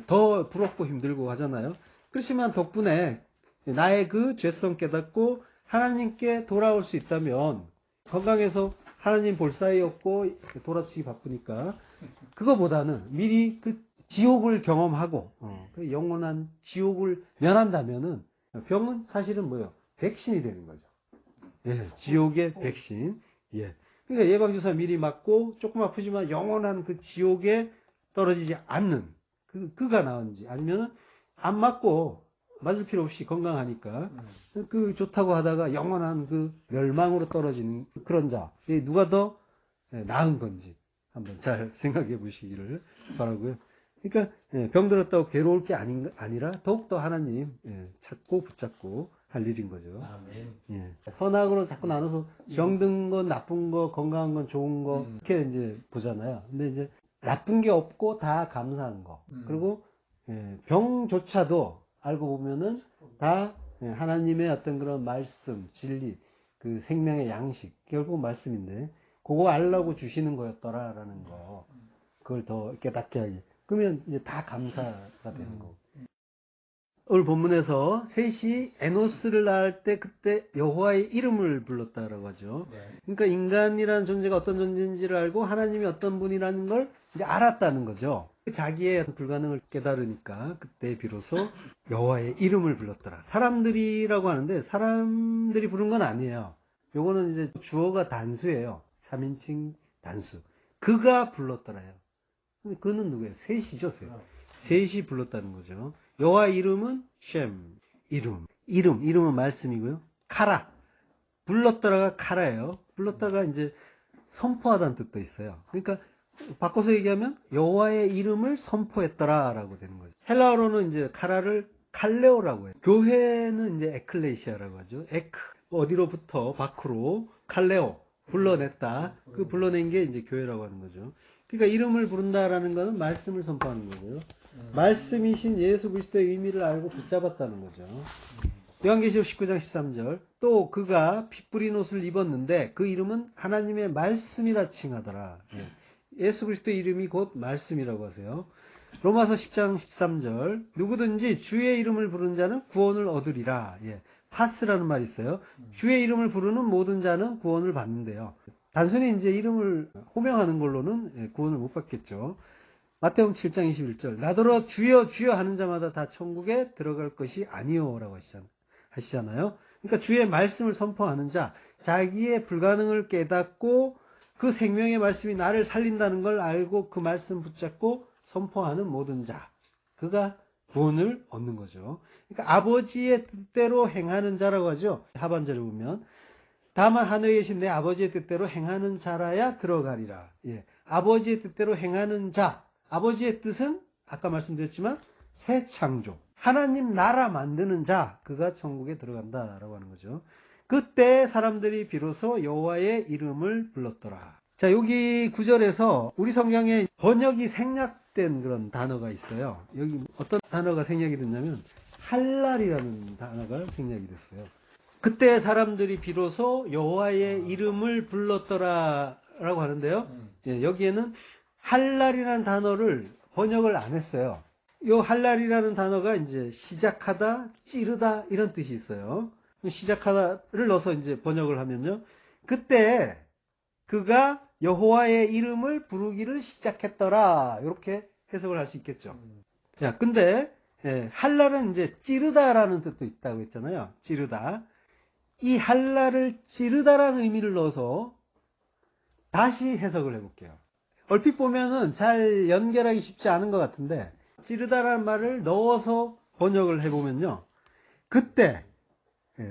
더 부럽고 힘들고 하잖아요. 그렇지만 덕분에 나의 그 죄성 깨닫고 하나님께 돌아올 수 있다면 건강해서 하나님 볼 사이 없고 돌아치기 바쁘니까 그거보다는 미리 그 지옥을 경험하고 그 영원한 지옥을 면한다면은 병은 사실은 뭐예요? 백신이 되는 거죠. 지옥의 백신. 그러니까 예방주사 미리 맞고 조금 아프지만 영원한 그 지옥에 떨어지지 않는 그가 나은지 아니면은 안 맞고 맞을 필요 없이 건강하니까 그 좋다고 하다가 영원한 그 멸망으로 떨어지는 그런 자 누가 더 나은 건지 한번 잘 생각해 보시기를 바라고요. 그러니까 병들었다고 괴로울 게 아니라 더욱더 하나님 찾고 붙잡고 할 일인 거죠. 아멘. 선악으로 자꾸 나눠서 병든 건 나쁜 거, 건강한 건 좋은 거 이렇게 이제 보잖아요. 근데 이제 나쁜 게 없고 다 감사한 거. 그리고 병조차도 알고 보면은 다 하나님의 어떤 그런 말씀, 진리, 그 생명의 양식, 결국 말씀인데 그거 알라고 주시는 거였더라라는 거. 그걸 더 깨닫게 하기. 그러면 이제 다 감사가 되는 거고. 오늘 본문에서 셋이 에노스를 낳을 때 그때 여호와의 이름을 불렀다라고 하죠. 네. 그러니까 인간이라는 존재가 어떤 존재인지를 알고 하나님이 어떤 분이라는 걸 이제 알았다는 거죠. 자기의 불가능을 깨달으니까 그때 비로소 여호와의 이름을 불렀더라. 사람들이라고 하는데 사람들이 부른 건 아니에요. 요거는 이제 주어가 단수예요. 3인칭 단수. 그가 불렀더라요. 그는 누구예요? 셋이죠, 셋. 셋이 불렀다는 거죠. 여호와의 이름은 셈, 이름은 말씀이고요. 카라, 불렀더라가 카라예요. 불렀다가 이제 선포하다는 뜻도 있어요. 그러니까 바꿔서 얘기하면 여호와의 이름을 선포했더라라고 되는 거죠. 헬라어로는 이제 카라를 칼레오라고 해요. 교회는 이제 에클레시아라고 하죠. 어디로부터 밖으로 칼레오 불러냈다. 그 불러낸 게 이제 교회라고 하는 거죠. 그러니까 이름을 부른다라는 것은 말씀을 선포하는 거고요. 말씀이신 예수 그리스도의 의미를 알고 붙잡았다는 거죠. 요한계시록 19장 13절. 또 그가 피 뿌린 옷을 입었는데 그 이름은 하나님의 말씀이라 칭하더라. 예수 그리스도의 이름이 곧 말씀이라고 하세요. 로마서 10장 13절. 누구든지 주의 이름을 부르는 자는 구원을 얻으리라. 파스라는 말이 있어요. 주의 이름을 부르는 모든 자는 구원을 받는데요. 단순히 이제 이름을 호명하는 걸로는 구원을 못 받겠죠. 마태복음 7장 21절. 나더러 주여 주여 하는 자마다 다 천국에 들어갈 것이 아니오라고 하시잖아요. 그러니까 주의 말씀을 선포하는 자, 자기의 불가능을 깨닫고 그 생명의 말씀이 나를 살린다는 걸 알고 그 말씀 붙잡고 선포하는 모든 자, 그가 구원을 얻는 거죠. 그러니까 아버지의 뜻대로 행하는 자라고 하죠. 하반절에 보면 다만 하늘에 계신 내 아버지의 뜻대로 행하는 자라야 들어가리라. 아버지의 뜻대로 행하는 자, 아버지의 뜻은 아까 말씀드렸지만 새 창조, 하나님 나라 만드는 자, 그가 천국에 들어간다라고 하는 거죠. 그때 사람들이 비로소 여호와의 이름을 불렀더라. 자, 여기 9절에서 우리 성경에 번역이 생략된 그런 단어가 있어요. 여기 어떤 단어가 생략이 됐냐면 할랄이라는 단어가 생략이 됐어요. 그때 사람들이 비로소 여호와의 이름을 불렀더라라고 하는데요. 여기에는 할랄이라는 단어를 번역을 안 했어요. 이 할랄이라는 단어가 이제 시작하다, 찌르다 이런 뜻이 있어요. 시작하다를 넣어서 이제 번역을 하면요. 그때 그가 여호와의 이름을 부르기를 시작했더라. 이렇게 해석을 할 수 있겠죠. 야, 근데 할랄은 이제 찌르다라는 뜻도 있다고 했잖아요. 찌르다. 이 할랄을 찌르다라는 의미를 넣어서 다시 해석을 해볼게요. 얼핏 보면은 잘 연결하기 쉽지 않은 것 같은데 찌르다라는 말을 넣어서 번역을 해보면요. 그때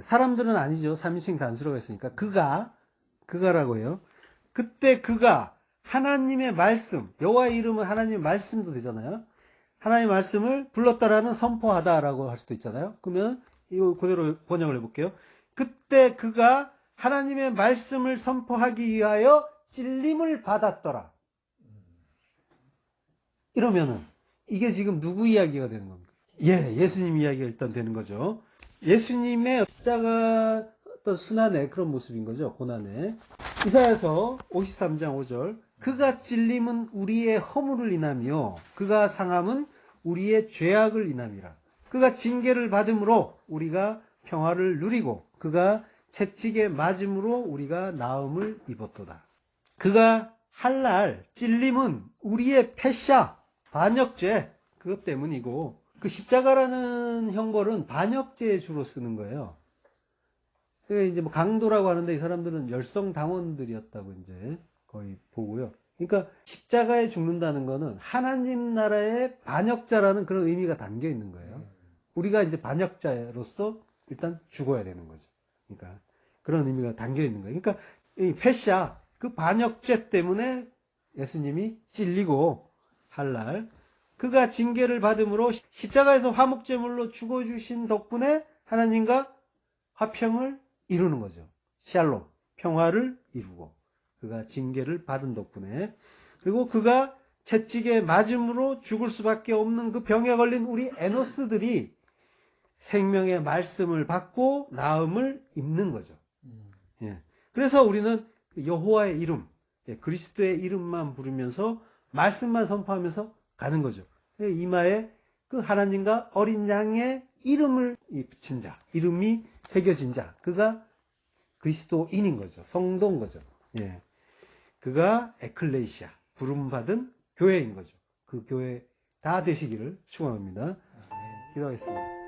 사람들은 아니죠. 3인칭 단수라고 했으니까 그가라고 해요. 그때 그가 하나님의 말씀, 여호와의 이름은 하나님의 말씀도 되잖아요. 하나님의 말씀을 불렀다라는 선포하다라고 할 수도 있잖아요. 그러면 이거 그대로 번역을 해볼게요. 그때 그가 하나님의 말씀을 선포하기 위하여 찔림을 받았더라. 이러면은 이게 지금 누구 이야기가 되는 겁니까? 예수님 이야기가 일단 되는 거죠. 예수님의 십자가 어떤 순환의 그런 모습인 거죠. 고난의. 이사야서 53장 5절. 그가 찔림은 우리의 허물을 인하며 그가 상함은 우리의 죄악을 인함이라. 그가 징계를 받음으로 우리가 평화를 누리고 그가 채찍에 맞음으로 우리가 나음을 입었도다. 그가 할랄 찔림은 우리의 패샤 반역죄 그것 때문이고 그 십자가라는 형벌은 반역죄에 주로 쓰는 거예요. 이제 뭐 강도라고 하는데 이 사람들은 열성당원들이었다고 이제 거의 보고요. 그러니까 십자가에 죽는다는 거는 하나님 나라의 반역자라는 그런 의미가 담겨 있는 거예요. 우리가 이제 반역자로서 일단 죽어야 되는 거죠. 그러니까 그런 의미가 담겨 있는 거예요. 그러니까 이 패샤 그 반역죄 때문에 예수님이 찔리고 할랄 그가 징계를 받음으로 십자가에서 화목제물로 죽어주신 덕분에 하나님과 화평을 이루는 거죠. 샬롬, 평화를 이루고 그가 징계를 받은 덕분에 그리고 그가 채찍에 맞음으로 죽을 수밖에 없는 그 병에 걸린 우리 에노스들이 생명의 말씀을 받고 나음을 입는 거죠. 그래서 우리는 여호와의 이름, 그리스도의 이름만 부르면서 말씀만 선포하면서 가는 거죠. 이마에 그 하나님과 어린 양의 이름을 붙인 자, 이름이 새겨진 자, 그가 그리스도인인 거죠. 성도인 거죠. 예. 그가 에클레시아, 부름받은 교회인 거죠. 그 교회 다 되시기를 축원합니다. 기도하겠습니다.